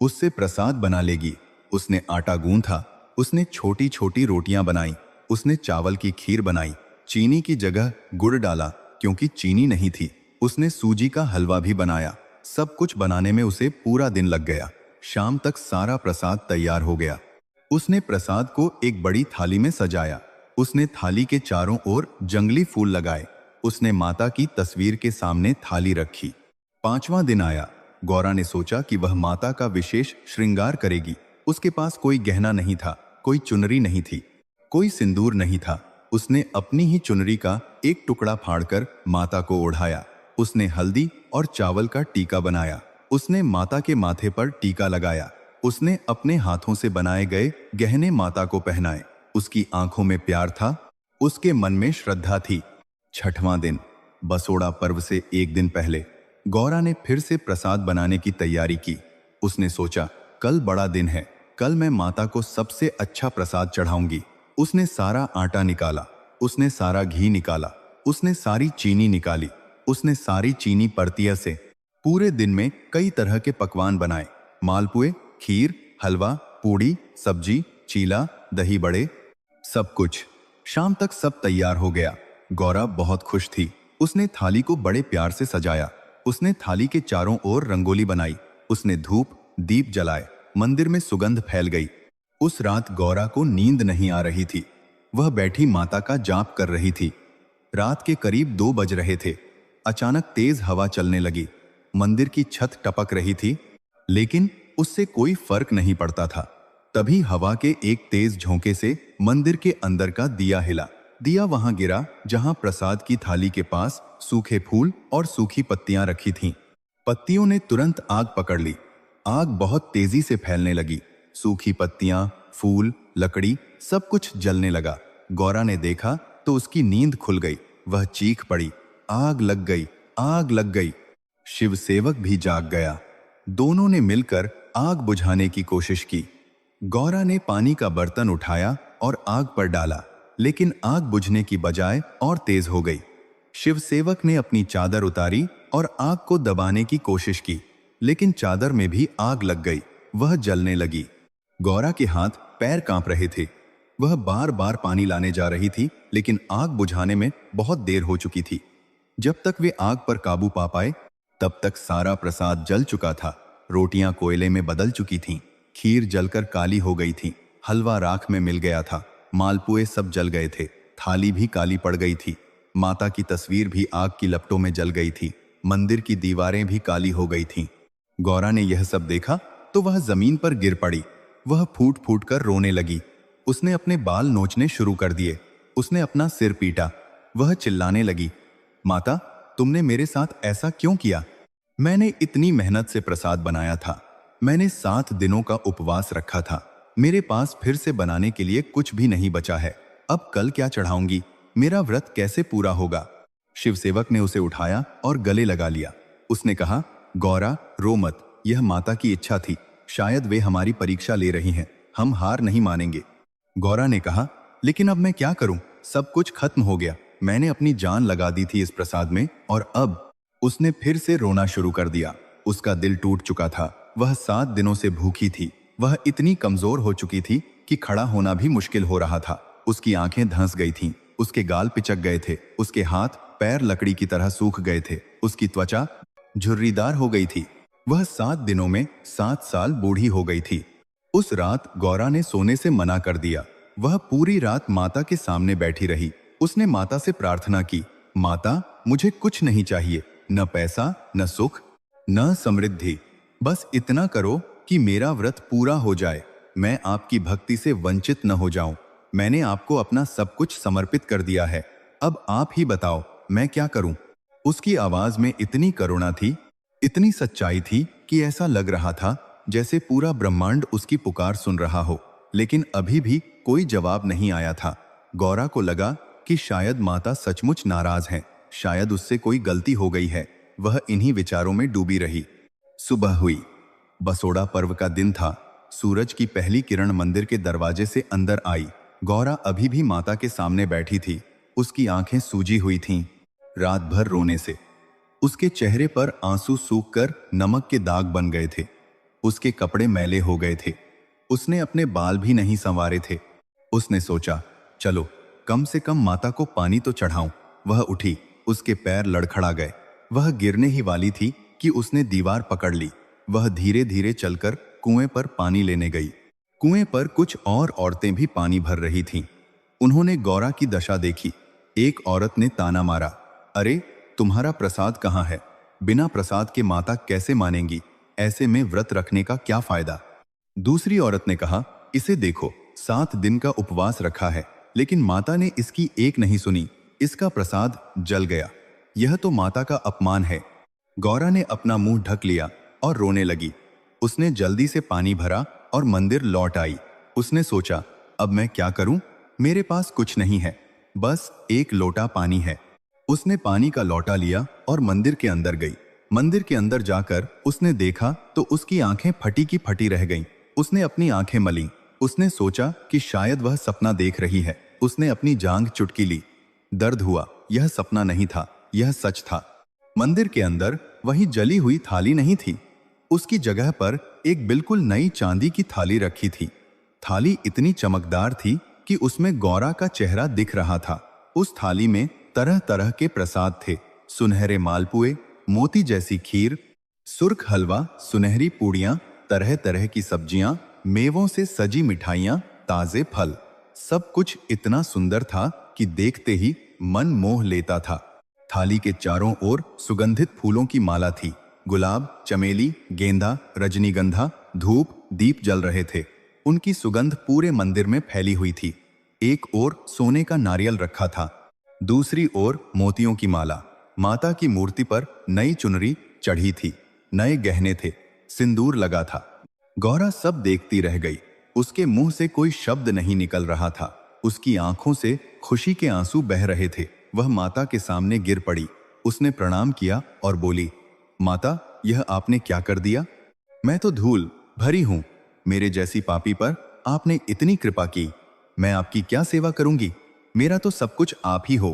उससे प्रसाद बना लेगी। उसने आटा गूंथा। उसने छोटी छोटी रोटियां बनाई। उसने चावल की खीर बनाई। चीनी की जगह गुड़ डाला क्योंकि चीनी नहीं थी। उसने सूजी का हलवा भी बनाया। सब कुछ बनाने में उसे पूरा दिन लग गया। शाम तक सारा प्रसाद तैयार हो गया। उसने प्रसाद को एक बड़ी थाली में सजाया। उसने थाली के चारों ओर जंगली फूल लगाए। उसने माता की तस्वीर के सामने थाली रखी। पांचवां दिन आया। गौरा ने सोचा कि वह माता का विशेष श्रृंगार करेगी। उसके पास कोई गहना नहीं था, कोई चुनरी नहीं थी, कोई सिंदूर नहीं था। उसने अपनी ही चुनरी का एक टुकड़ा फाड़कर माता को ओढ़ाया। उसने हल्दी और चावल का टीका बनाया। उसने माता के माथे पर टीका लगाया। उसने अपने हाथों से बनाए गए गहने माता को पहनाए। उसकी आंखों में प्यार था, उसके मन में श्रद्धा थी। छठवां दिन, बसोड़ा पर्व से एक दिन पहले, गौरा ने फिर से प्रसाद बनाने की तैयारी की। उसने सोचा कल बड़ा दिन है, कल मैं माता को सबसे अच्छा प्रसाद चढ़ाऊंगी। उसने सारा आटा निकाला। उसने सारा घी निकाला। उसने सारी चीनी निकाली। उसने सारी चीनी परतिया से पूरे दिन में कई तरह के पकवान बनाए। मालपुए, खीर, हलवा, पूड़ी, सब्जी, चीला, दही बड़े, सब कुछ। शाम तक सब तैयार हो गया। गौरा बहुत खुश थी। उसने थाली को बड़े प्यार से सजाया। उसने थाली के चारों ओर रंगोली बनाई। उसने धूप दीप जलाए। मंदिर में सुगंध फैल गई। उस रात गौरा को नींद नहीं आ रही थी। वह बैठी माता का जाप कर रही थी। रात के करीब 2 बज रहे थे। अचानक तेज हवा चलने लगी। मंदिर की छत टपक रही थी, लेकिन उससे कोई फर्क नहीं पड़ता था। तभी हवा के एक तेज झोंके से मंदिर के अंदर का दिया हिला। दिया वहां गिरा जहां प्रसाद की थाली के पास सूखे फूल और सूखी पत्तियां रखी थीं। पत्तियों ने तुरंत आग पकड़ ली। आग बहुत तेजी से फैलने लगी। सूखी पत्तियां, फूल, लकड़ी, सब कुछ जलने लगा। गौरा ने देखा तो उसकी नींद खुल गई। वह चीख पड़ी, आग लग गई, आग लग गई। शिवसेवक भी जाग गया। दोनों ने मिलकर आग बुझाने की कोशिश की। गौरा ने पानी का बर्तन उठाया और आग पर डाला, लेकिन आग बुझने की बजाय और तेज हो गई। शिवसेवक ने अपनी चादर उतारी और आग को दबाने की कोशिश की, लेकिन चादर में भी आग लग गई। वह जलने लगी। गौरा के हाथ पैर कांप रहे थे। वह बार बार पानी लाने जा रही थी, लेकिन आग बुझाने में बहुत देर हो चुकी थी। जब तक वे आग पर काबू पा पाए, तब तक सारा प्रसाद जल चुका था। रोटियां कोयले में बदल चुकी थीं। खीर जलकर काली हो गई थी। हलवा राख में मिल गया था, मालपुए सब जल गए थे, थाली भी काली पड़ गई थी, माता की तस्वीर भी आग की लपटों में जल गई थी, मंदिर की दीवारें भी काली हो गई थीं। गौरा ने यह सब देखा तो वह जमीन पर गिर पड़ी। वह फूट फूट कर रोने लगी। उसने अपने बाल नोचने शुरू कर दिए। उसने अपना सिर पीटा। वह चिल्लाने लगी, माता, तुमने मेरे साथ ऐसा क्यों किया? मैंने इतनी मेहनत से प्रसाद बनाया था। मैंने 7 दिनों का उपवास रखा था। मेरे पास फिर से बनाने के लिए कुछ भी नहीं बचा है। अब कल क्या चढ़ाऊंगी? मेरा व्रत कैसे पूरा होगा? शिवसेवक ने उसे उठाया और गले लगा लिया। उसने कहा, गौरा, रो मत, यह माता की इच्छा थी। शायद वे हमारी परीक्षा ले रही हैं। हम हार नहीं मानेंगे। गौरा ने कहा, लेकिन अब मैं क्या करूं? सब कुछ खत्म हो गया। मैंने अपनी जान लगा दी थी इस प्रसाद में, और अब? उसने फिर से रोना शुरू कर दिया। उसका दिल टूट चुका था। वह 7 दिनों से भूखी थी। वह इतनी कमजोर हो चुकी थी कि खड़ा होना भी मुश्किल हो रहा था। उसकी आंखें धंस गई थीं, उसके गाल पिचक गए थे, उसके हाथ पैर लकड़ी की तरह सूख गए थे, उसकी त्वचा झुर्रीदार हो गई थी। वह 7 दिनों में 7 साल बूढ़ी हो गई थी। उस रात गौरा ने सोने से मना कर दिया। वह पूरी रात माता के सामने बैठी रही। उसने माता से प्रार्थना की, माता, मुझे कुछ नहीं चाहिए, न पैसा, न सुख, न समृद्धि। बस इतना करो कि मेरा व्रत पूरा हो जाए, मैं आपकी भक्ति से वंचित न हो जाऊं। मैंने आपको अपना सब कुछ समर्पित कर दिया है। अब आप ही बताओ, मैं क्या करूं? उसकी आवाज में इतनी करुणा थी, इतनी सच्चाई थी कि ऐसा लग रहा था जैसे पूरा ब्रह्मांड उसकी पुकार सुन रहा हो। लेकिन अभी भी कोई जवाब नहीं आया था। गौरा को लगा कि शायद माता सचमुच नाराज हैं, शायद उससे कोई गलती हो गई है। वह इन्हीं विचारों में डूबी रही। सुबह हुई। बसोड़ा पर्व का दिन था। सूरज की पहली किरण मंदिर के दरवाजे से अंदर आई। गौरा अभी भी माता के सामने बैठी थी। उसकी आंखें सूजी हुई थीं, रात भर रोने से। उसके चेहरे पर आंसू सूखकर नमक के दाग बन गए थे। उसके कपड़े मैले हो गए थे। उसने अपने बाल भी नहीं संवारे थे। उसने सोचा, चलो कम से कम माता को पानी तो चढ़ाऊं। वह उठी। उसके पैर लड़खड़ा गए। वह गिरने ही वाली थी कि उसने दीवार पकड़ ली। वह धीरे धीरे चलकर कुएं पर पानी लेने गई। कुएं पर कुछ और औरतें भी पानी भर रही थीं। उन्होंने गौरा की दशा देखी। एक औरत ने ताना मारा, अरे, तुम्हारा प्रसाद कहाँ है? बिना प्रसाद के माता कैसे मानेंगी? ऐसे में व्रत रखने का क्या फायदा? दूसरी औरत ने कहा, इसे देखो, 7 दिन का उपवास रखा है, लेकिन माता ने इसकी एक नहीं सुनी। इसका प्रसाद जल गया। यह तो माता का अपमान है। गौरा ने अपना मुंह ढक लिया और रोने लगी। उसने जल्दी से पानी भरा और मंदिर लौट आई। उसने सोचा, अब मैं क्या करूं? मेरे पास कुछ नहीं है, बस एक लोटा पानी है। उसने पानी का लोटा लिया और मंदिर के अंदर गई। मंदिर के अंदर जाकर उसने देखा तो उसकी आंखें फटी की फटी रह गईं। उसने अपनी आंखें मलीं। उसने सोचा कि शायद वह सपना देख रही है। उसने अपनी जांघ चुटकी ली। दर्द हुआ। यह सपना नहीं था, यह सच था। मंदिर के अंदर वही जली हुई थाली नहीं थी। उसकी जगह पर एक बिल्कुल नई चांदी की थाली रखी थी। थाली इतनी चमकदार थी कि उसमें गौरा का चेहरा दिख रहा था। उस थाली में तरह तरह के प्रसाद थे। सुनहरे मालपुए, मोती जैसी खीर, सुर्ख हलवा, सुनहरी पूड़ियां, तरह तरह की सब्जियां, मेवों से सजी मिठाइयां, ताजे फल। सब कुछ इतना सुंदर था कि देखते ही मन मोह लेता था। थाली के चारों ओर सुगंधित फूलों की माला थी। गुलाब, चमेली, गेंदा, रजनीगंधा, धूप, दीप जल रहे थे। उनकी सुगंध पूरे मंदिर में फैली हुई थी। एक ओर सोने का नारियल रखा था, दूसरी ओर मोतियों की माला। माता की मूर्ति पर नई चुनरी चढ़ी थी, नए गहने थे, सिंदूर लगा था। गौरा सब देखती रह गई। उसके मुंह से कोई शब्द नहीं निकल रहा था। उसकी आंखों से खुशी के आंसू बह रहे थे। वह माता के सामने गिर पड़ी। उसने प्रणाम किया और बोली, माता, यह आपने क्या कर दिया? मैं तो धूल भरी हूं। मेरे जैसी पापी पर आपने इतनी कृपा की। मैं आपकी क्या सेवा करूंगी? मेरा तो सब कुछ आप ही हो।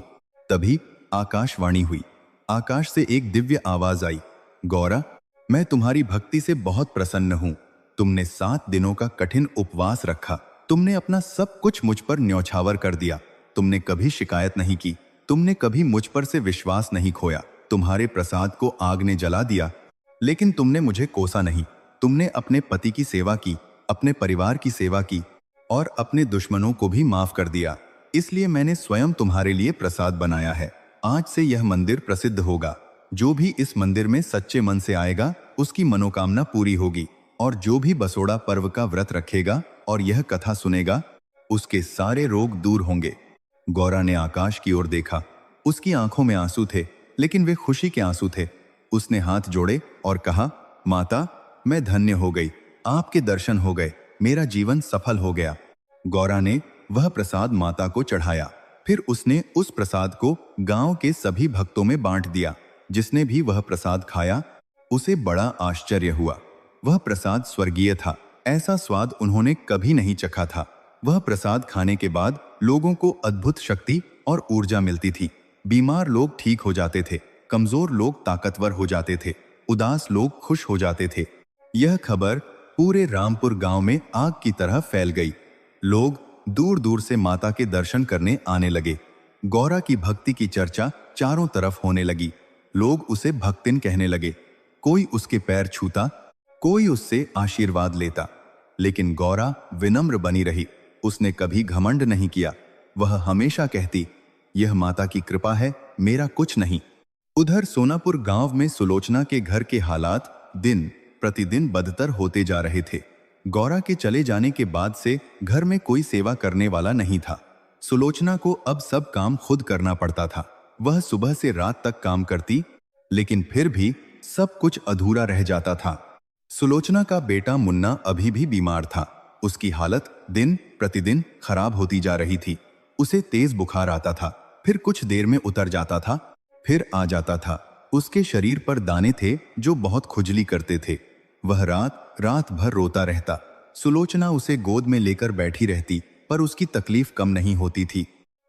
तभी आकाशवाणी हुई। आकाश से एक दिव्य आवाज आई, गौरा, मैं तुम्हारी भक्ति से बहुत प्रसन्न हूं। तुमने 7 दिनों का कठिन उपवास रखा। तुमने अपना सब कुछ मुझ पर न्यौछावर कर दिया। तुमने कभी शिकायत नहीं की। तुमने कभी मुझ पर से विश्वास नहीं खोया। तुम्हारे प्रसाद को आग ने जला दिया, लेकिन तुमने मुझे कोसा नहीं। तुमने अपने पति की सेवा की, अपने परिवार की सेवा की, और अपने दुश्मनों को भी माफ कर दिया। इसलिए मैंने स्वयं तुम्हारे लिए प्रसाद बनाया है। आज से यह मंदिर प्रसिद्ध होगा। जो भी इस मंदिर में सच्चे मन से आएगा उसकी मनोकामना पूरी होगी, और जो भी बसोड़ा पर्व का व्रत रखेगा और यह कथा सुनेगा उसके सारे रोग दूर होंगे। गौरा ने आकाश की ओर देखा। उसकी आंखों में आंसू थे, लेकिन वे खुशी के आंसू थे। उसने हाथ जोड़े और कहा, माता, मैं धन्य हो गई। आपके दर्शन हो गए, मेरा जीवन सफल हो गया। गौरा ने वह प्रसाद माता को चढ़ाया। फिर उसने उस प्रसाद को गांव के सभी भक्तों में बांट दिया। जिसने भी वह प्रसाद खाया उसे बड़ा आश्चर्य हुआ। वह प्रसाद स्वर्गीय था। ऐसा स्वाद उन्होंने कभी नहीं चखा था। वह प्रसाद खाने के बाद लोगों को अद्भुत शक्ति और ऊर्जा मिलती थी। बीमार लोग ठीक हो जाते थे, कमजोर लोग ताकतवर हो जाते थे, उदास लोग खुश हो जाते थे। यह खबर पूरे रामपुर गांव में आग की तरह फैल गई। लोग दूर दूर से माता के दर्शन करने आने लगे। गौरा की भक्ति की चर्चा चारों तरफ होने लगी। लोग उसे भक्तिन कहने लगे। कोई उसके पैर छूता, कोई उससे आशीर्वाद लेता। लेकिन गौरा विनम्र बनी रही। उसने कभी घमंड नहीं किया। वह हमेशा कहती, यह माता की कृपा है, मेरा कुछ नहीं। उधर सोनापुर गांव में सुलोचना के घर के हालात दिन प्रतिदिन बदतर होते जा रहे थे। गौरा के चले जाने के बाद से घर में कोई सेवा करने वाला नहीं था। सुलोचना को अब सब काम खुद करना पड़ता था। वह सुबह से रात तक काम करती, लेकिन फिर भी सब कुछ अधूरा रह जाता था। सुलोचना का बेटा मुन्ना अभी भी बीमार था। उसकी हालत दिन प्रतिदिन खराब होती जा रही थी। उसे तेज बुखार आता था, फिर कुछ देर में उतर जाता था, फिर आ जाता था। उसके शरीर पर दाने थे जो बहुत खुजली करते थे। वह रात रात भर रोता रहता। सुलोचना उसे गोद में लेकर बैठी रहती, पर उसकी तकलीफ कम नहीं होती थी।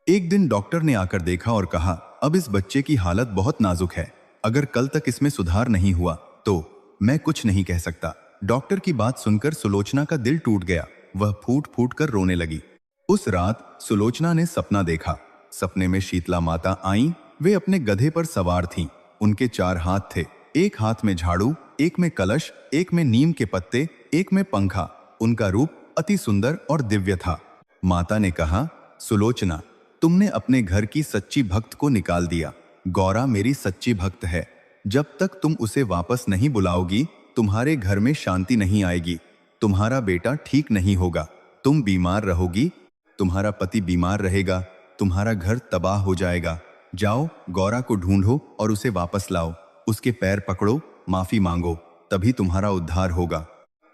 एक दिन डॉक्टर ने आकर देखा और कहा, अब इस बच्चे की हालत बहुत नाजुक है। अगर कल तक इसमें सुधार नहीं हुआ तो मैं कुछ नहीं कह सकता। डॉक्टर की बात सुनकर सुलोचना का दिल टूट गया। वह फूट फूट कर रोने लगी। उस रात सुलोचना ने सपना देखा। सपने में शीतला माता आईं। वे अपने गधे पर सवार थीं। उनके 4 हाथ थे। एक हाथ में झाड़ू, एक में कलश, एक में नीम के पत्ते, एक में पंखा। उनका रूप अति सुंदर और दिव्य था। माता ने कहा, सुलोचना, तुमने अपने घर की सच्ची भक्त को निकाल दिया। गौरा मेरी सच्ची भक्त है। जब तक तुम उसे वापस नहीं बुलाओगी तुम्हारे घर में शांति नहीं आएगी। तुम्हारा बेटा ठीक नहीं होगा, तुम बीमार रहोगी, तुम्हारा पति बीमार रहेगा, तुम्हारा घर तबाह हो जाएगा। जाओ, गौरा को ढूंढो और उसे वापस लाओ। उसके पैर पकड़ो, माफी मांगो, तभी तुम्हारा उद्धार होगा।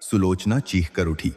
सुलोचना चीख कर उठी।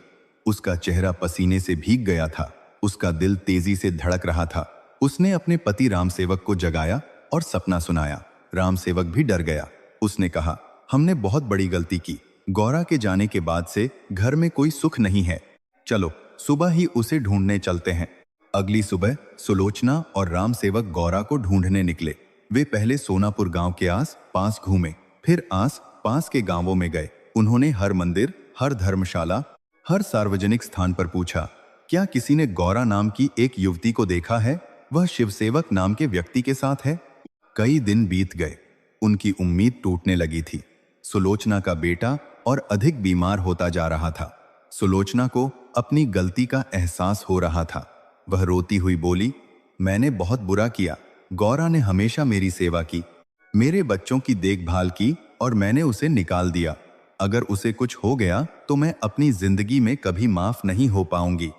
उसका चेहरा पसीने से भीग गया था। उसका दिल तेजी से धड़क रहा था। उसने अपने पति रामसेवक को जगाया और सपना सुनाया। रामसेवक भी डर गया। उसने कहा, हमने बहुत बड़ी गलती की। गौरा के जाने के बाद से घर में कोई सुख नहीं है। चलो सुबह ही उसे ढूंढने चलते हैं। अगली सुबह सुलोचना और रामसेवक गौरा को ढूंढने निकले। वे पहले सोनापुर गांव के आस पास घूमे, फिर आस पास के गांवों में गए। उन्होंने हर मंदिर, हर धर्मशाला, हर सार्वजनिक स्थान पर पूछा, क्या किसी ने गौरा नाम की एक युवती को देखा है? वह शिवसेवक नाम के व्यक्ति के साथ है। कई दिन बीत गए। उनकी उम्मीद टूटने लगी थी। सुलोचना का बेटा और अधिक बीमार होता जा रहा था। सुलोचना को अपनी गलती का एहसास हो रहा था। वह रोती हुई बोली, मैंने बहुत बुरा किया। गौरा ने हमेशा मेरी सेवा की, मेरे बच्चों की देखभाल की और मैंने उसे निकाल दिया। अगर उसे कुछ हो गया तो मैं अपनी जिंदगी में कभी माफ नहीं हो पाऊंगी।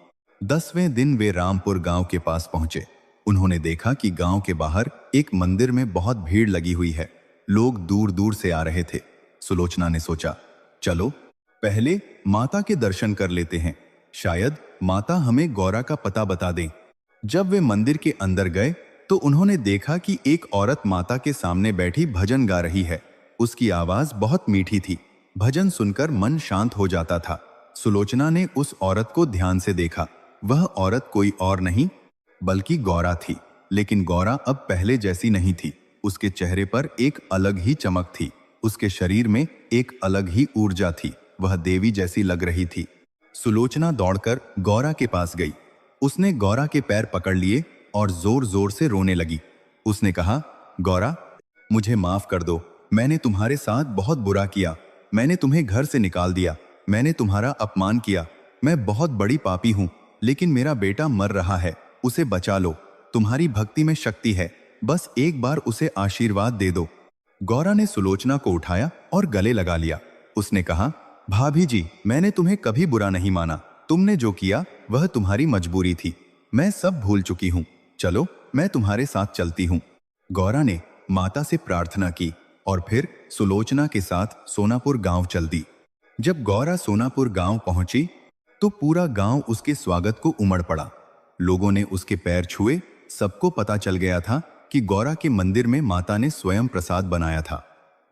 10वें दिन वे रामपुर गांव के पास पहुंचे। उन्होंने देखा कि गांव के बाहर एक मंदिर में बहुत भीड़ लगी हुई है। लोग दूर दूर से आ रहे थे। सुलोचना ने सोचा, चलो पहले माता के दर्शन कर लेते हैं, शायद माता हमें गौरा का पता बता दें। जब वे मंदिर के अंदर गए तो उन्होंने देखा कि एक औरत माता के सामने बैठी भजन गा रही है। उसकी आवाज बहुत मीठी थी। भजन सुनकर मन शांत हो जाता था। सुलोचना ने उस औरत को ध्यान से देखा। वह औरत कोई और नहीं बल्कि गौरा थी। लेकिन गौरा अब पहले जैसी नहीं थी। उसके चेहरे पर एक अलग ही चमक थी। उसके शरीर में एक अलग ही ऊर्जा थी। वह देवी जैसी लग रही थी। सुलोचना दौड़कर गौरा के पास गई। उसने गौरा के पैर पकड़ लिए और जोर जोर से रोने लगी। उसने कहा, गौरा, मुझे माफ कर दो। मैंने तुम्हारे साथ बहुत बुरा किया। मैंने तुम्हें घर से निकाल दिया। मैंने तुम्हारा अपमान किया। मैं बहुत बड़ी पापी हूं। लेकिन मेरा बेटा मर रहा है, उसे बचा लो। तुम्हारी भक्ति में शक्ति है, बस एक बार उसे आशीर्वाद दे दो। गौरा ने सुलोचना को उठाया और गले लगा लिया। उसने कहा, भाभी जी, मैंने तुम्हें कभी बुरा नहीं माना। तुमने जो किया वह तुम्हारी मजबूरी थी। मैं सब भूल चुकी हूँ। चलो, मैं तुम्हारे साथ चलती हूँ। गौरा ने माता से प्रार्थना की और फिर सुलोचना के साथ सोनापुर गांव चल दी। जब गौरा सोनापुर गांव पहुंची तो पूरा गांव उसके स्वागत को उमड़ पड़ा। लोगों ने उसके पैर छुए। सबको पता चल गया था कि गौरा के मंदिर में माता ने स्वयं प्रसाद बनाया था।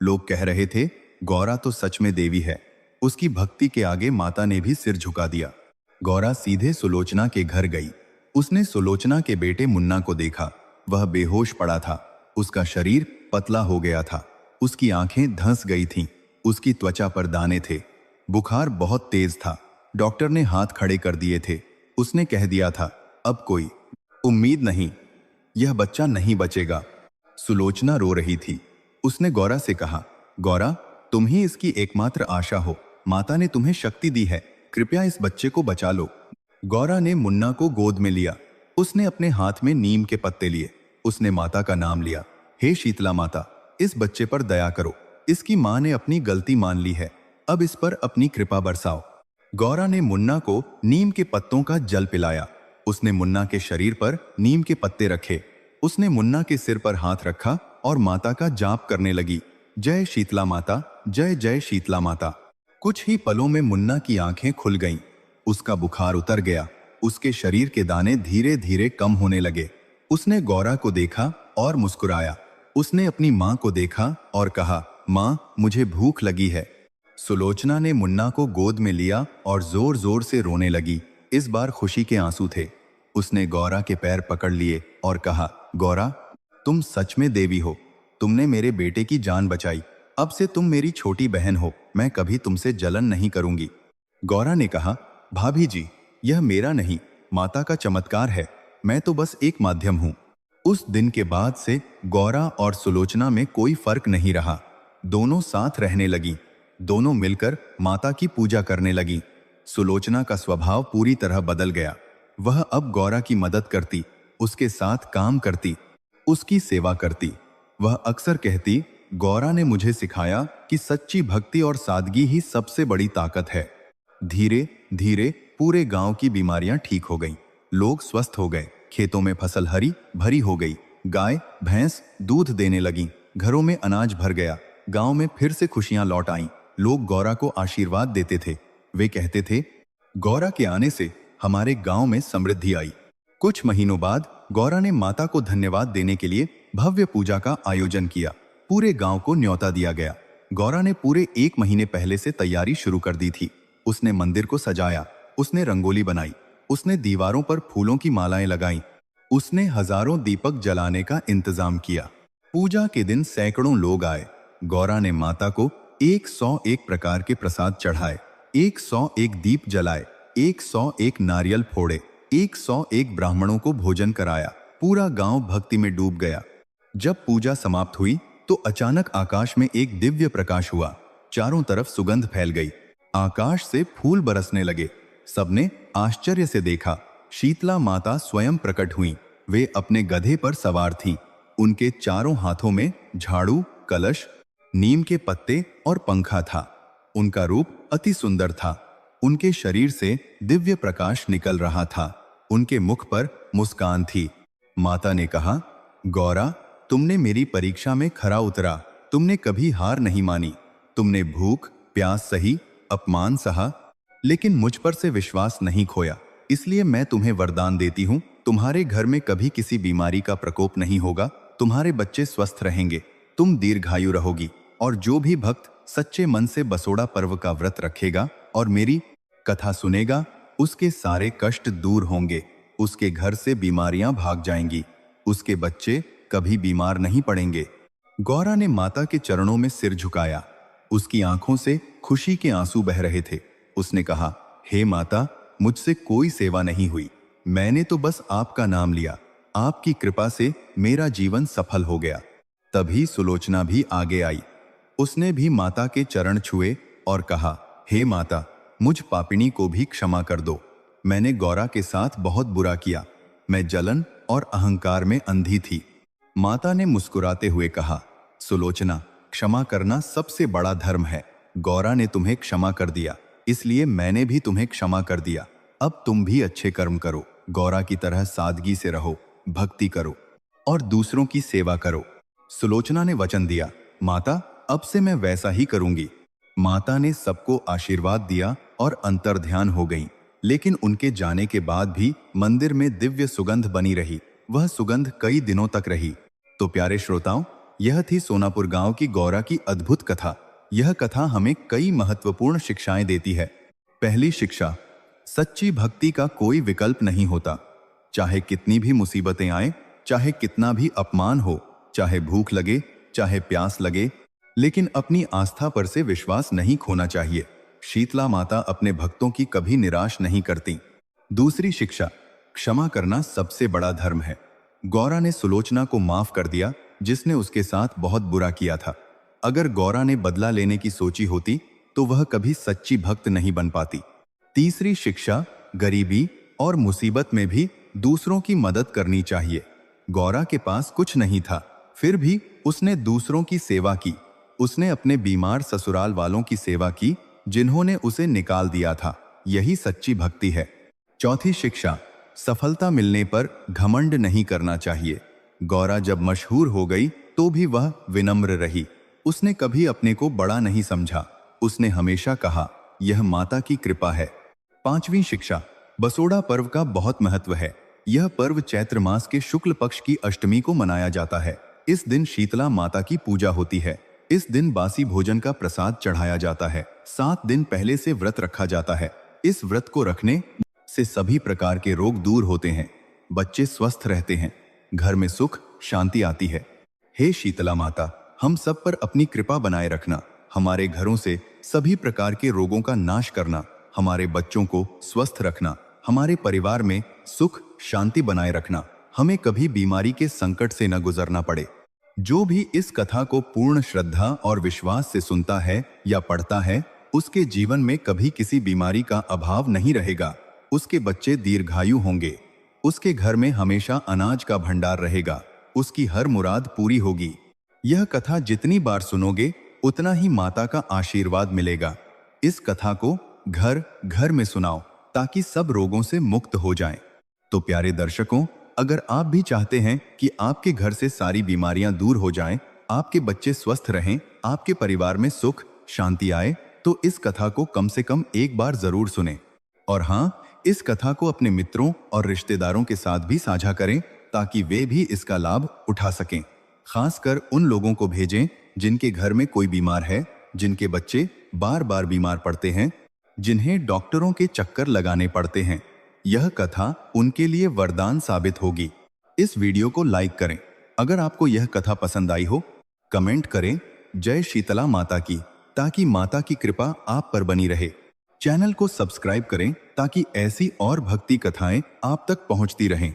लोग कह रहे थे, गौरा तो सच में देवी है। उसकी भक्ति के आगे माता ने भी सिर झुका दिया। गौरा सीधे सुलोचना के घर गई। उसने सुलोचना के बेटे मुन्ना को देखा। वह बेहोश पड़ा था। उसका शरीर पतला हो गया था। उसकी आंखें धंस गई थीं। उसकी त्वचा पर दाने थे। बुखार बहुत तेज था। डॉक्टर ने हाथ खड़े कर दिए थे। उसने कह दिया था, अब कोई उम्मीद नहीं, यह बच्चा नहीं बचेगा। सुलोचना रो रही थी। उसने गौरा से कहा, गौरा, तुम ही इसकी एकमात्र आशा हो। माता ने तुम्हें शक्ति दी है, कृपया इस बच्चे को बचा लो। गौरा ने मुन्ना को गोद में लिया। उसने अपने हाथ में नीम के पत्ते लिए। उसने माता का नाम लिया, हे शीतला माता, इस बच्चे पर दया करो। इसकी मां ने अपनी गलती मान ली है, अब इस पर अपनी कृपा बरसाओ। गौरा ने मुन्ना को नीम के पत्तों का जल पिलाया। उसने मुन्ना के शरीर पर नीम के पत्ते रखे। उसने मुन्ना के सिर पर हाथ रखा और माता का जाप करने लगी, जय शीतला माता, जय जय शीतला माता। कुछ ही पलों में मुन्ना की आंखें खुल गईं। उसका बुखार उतर गया। उसके शरीर के दाने धीरे धीरे कम होने लगे। उसने गौरा को देखा और मुस्कुराया। उसने अपनी मां को देखा और कहा, मां, मुझे भूख लगी है। सुलोचना ने मुन्ना को गोद में लिया और जोर जोर से रोने लगी। इस बार खुशी के आंसू थे। उसने गौरा के पैर पकड़ लिए और कहा, गौरा, तुम सच में देवी हो। तुमने मेरे बेटे की जान बचाई। अब से तुम मेरी छोटी बहन हो। मैं कभी तुमसे जलन नहीं करूंगी। गौरा ने कहा, भाभी जी, यह मेरा नहीं, माता का चमत्कार है। मैं तो बस एक माध्यम हूं। उस दिन के बाद से गौरा और सुलोचना में कोई फर्क नहीं रहा। दोनों साथ रहने लगी। दोनों मिलकर माता की पूजा करने लगी। सुलोचना का स्वभाव पूरी तरह बदल गया। वह अब गौरा की मदद करती, उसके साथ काम करती, उसकी सेवा करती। वह अक्सर कहती, गौरा ने मुझे सिखाया कि सच्ची भक्ति और सादगी ही सबसे बड़ी ताकत है। धीरे धीरे पूरे गांव की बीमारियां ठीक हो गईं। लोग स्वस्थ हो गए। खेतों में फसल हरी भरी हो गई। गाय भैंस दूध देने लगीं। घरों में अनाज भर गया। गांव में फिर से खुशियां लौट आईं। लोग गौरा को आशीर्वाद देते थे। वे कहते थे, गौरा के आने से हमारे गांव में समृद्धि आई। कुछ महीनों बाद गौरा ने माता को धन्यवाद देने के लिए भव्य पूजा का आयोजन किया। पूरे गांव को न्योता दिया गया। गौरा ने पूरे 1 महीने पहले से तैयारी शुरू कर दी थी। उसने मंदिर को सजाया। उसने रंगोली बनाई। उसने दीवारों पर फूलों की मालाएं लगाईं। उसने हजारों दीपक जलाने का इंतजाम किया। पूजा के दिन सैकड़ों लोग आए। गौरा ने माता को 101 प्रकार के प्रसाद चढ़ाए, 101 दीप जलाए, 101 नारियल फोड़े, 101 ब्राह्मणों को भोजन कराया। पूरा गांव भक्ति में डूब गया। जब पूजा समाप्त हुई तो अचानक आकाश में एक दिव्य प्रकाश हुआ। चारों तरफ सुगंध फैल गई। आकाश से फूल बरसने लगे। सबने आश्चर्य से देखा। शीतला माता स्वयं प्रकट हुई। वे अपने गधे पर सवार थीं। उनके चारों हाथों में झाड़ू, कलश, नीम के पत्ते और पंखा था। उनका रूप अति सुंदर था। उनके शरीर से दिव्य प्रकाश निकल रहा था। उनके मुख पर मुस्कान थी। माता ने कहा, गौरा, तुमने मेरी परीक्षा में खरा उतरा। तुमने कभी हार नहीं मानी। तुमने भूख प्यास सही, अपमान सहा, लेकिन मुझ पर से विश्वास नहीं खोया। इसलिए मैं तुम्हें वरदान देती हूँ, तुम्हारे घर में कभी किसी बीमारी का प्रकोप नहीं होगा। तुम्हारे बच्चे स्वस्थ रहेंगे। तुम दीर्घायु रहोगी। और जो भी भक्त सच्चे मन से बसोड़ा पर्व का व्रत रखेगा और मेरी कथा सुनेगा, उसके सारे कष्ट दूर होंगे। उसके घर से बीमारियां भाग जाएंगी। उसके बच्चे कभी बीमार नहीं पड़ेंगे। गौरा ने माता के चरणों में सिर झुकाया। उसकी आंखों से खुशी के आंसू बह रहे थे। उसने कहा, हे माता, मुझसे कोई सेवा नहीं हुई। मैंने तो बस आपका नाम लिया। आपकी कृपा से मेरा जीवन सफल हो गया। तभी सुलोचना भी आगे आई। उसने भी माता के चरण छुए और कहा, हे माता, मुझ पापिणी को भी क्षमा कर दो। मैंने गौरा के साथ बहुत बुरा किया। मैं जलन और अहंकार में अंधी थी। माता ने मुस्कुराते हुए कहा, सुलोचना, क्षमा करना सबसे बड़ा धर्म है। गौरा ने तुम्हें क्षमा कर दिया, इसलिए मैंने भी तुम्हें क्षमा कर दिया। अब तुम भी अच्छे कर्म करो, गौरा की तरह सादगी से रहो, भक्ति करो और दूसरों की सेवा करो। सुलोचना ने वचन दिया, माता, अब से मैं वैसा ही करूंगी। माता ने सबको आशीर्वाद दिया और अंतर्ध्यान हो गई। लेकिन उनके जाने के बाद भी मंदिर में दिव्य सुगंध बनी रही। वह सुगंध कई दिनों तक रही। तो प्यारे श्रोताओं, यह थी सोनापुर गांव की गौरा की अद्भुत कथा। यह कथा हमें कई महत्वपूर्ण शिक्षाएं देती है। पहली शिक्षा, सच्ची भक्ति का कोई विकल्प नहीं होता। चाहे कितनी भी मुसीबतें आए, चाहे कितना भी अपमान हो, चाहे भूख लगे, चाहे प्यास लगे, लेकिन अपनी आस्था पर से विश्वास नहीं खोना चाहिए। शीतला माता अपने भक्तों की कभी निराश नहीं करती। दूसरी शिक्षा, क्षमा करना सबसे बड़ा धर्म है। गौरा ने सुलोचना को माफ कर दिया, जिसने उसके साथ बहुत बुरा किया था। अगर गौरा ने बदला लेने की सोची होती तो वह कभी सच्ची भक्त नहीं बन पाती। तीसरी शिक्षा, गरीबी और मुसीबत में भी दूसरों की मदद करनी चाहिए। गौरा के पास कुछ नहीं था, फिर भी उसने दूसरों की सेवा की। उसने अपने बीमार ससुराल वालों की सेवा की, जिन्होंने उसे निकाल दिया था। यही सच्ची भक्ति है। चौथी शिक्षा, सफलता मिलने पर घमंड नहीं करना चाहिए। गौरा जब मशहूर हो गई तो भी वह विनम्र रही। उसने कभी अपने को बड़ा नहीं समझा। उसने हमेशा कहा, यह माता की कृपा है। पांचवी शिक्षा, बसोड़ा पर्व का बहुत महत्व है। यह पर्व चैत्र मास के शुक्ल पक्ष की अष्टमी को मनाया जाता है। इस दिन शीतला माता की पूजा होती है। इस दिन बासी भोजन का प्रसाद चढ़ाया जाता है। 7 दिन पहले से व्रत रखा जाता है। इस व्रत को रखने से सभी प्रकार के रोग दूर होते हैं, बच्चे स्वस्थ रहते हैं, घर में सुख शांति आती है। हे शीतला माता, हम सब पर अपनी कृपा बनाए रखना, हमारे घरों से सभी प्रकार के रोगों का नाश करना, हमारे बच्चों को स्वस्थ रखना, हमारे परिवार में सुख शांति बनाए रखना, हमें कभी बीमारी के संकट से न गुजरना पड़े। जो भी इस कथा को पूर्ण श्रद्धा और विश्वास से सुनता है या पढ़ता है, उसके जीवन में कभी किसी बीमारी का अभाव नहीं रहेगा। उसके बच्चे दीर्घायु होंगे, उसके घर में हमेशा अनाज का भंडार रहेगा, उसकी हर मुराद पूरी होगी। यह कथा जितनी बार सुनोगे उतना ही माता का आशीर्वाद मिलेगा। इस कथा को घर घर में सुनाओ ताकि सब रोगों से मुक्त हो जाएं। तो प्यारे दर्शकों, अगर आप भी चाहते हैं कि आपके घर से सारी बीमारियां दूर हो जाएं, आपके बच्चे स्वस्थ रहें, आपके परिवार में सुख शांति आए, तो इस कथा को कम से कम एक बार जरूर सुनें। और हाँ, इस कथा को अपने मित्रों और रिश्तेदारों के साथ भी साझा करें ताकि वे भी इसका लाभ उठा सकें। खासकर उन लोगों को भेजें जिनके घर में कोई बीमार है, जिनके बच्चे बार बार बीमार पड़ते हैं, जिन्हें डॉक्टरों के चक्कर लगाने पड़ते हैं। यह कथा उनके लिए वरदान साबित होगी। इस वीडियो को लाइक करें। अगर आपको यह कथा पसंद आई हो, कमेंट करें जय शीतला माता की, ताकि माता की कृपा आप पर बनी रहे। चैनल को सब्सक्राइब करें ताकि ऐसी और भक्ति कथाएं आप तक पहुंचती रहें।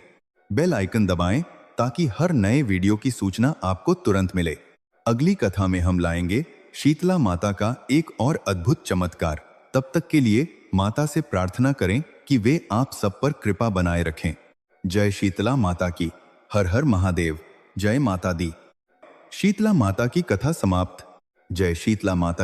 बेल आइकन दबाएं ताकि हर नए वीडियो की सूचना आपको तुरंत मिले। अगली कथा में हम लाएंगे शीतला माता का एक और अद्भुत चमत्कार। तब तक के लिए माता से प्रार्थना करें कि वे आप सब पर कृपा बनाए रखें। जय शीतला माता की। हर हर महादेव। जय माता दी। शीतला माता की कथा समाप्त। जय शीतला माता की।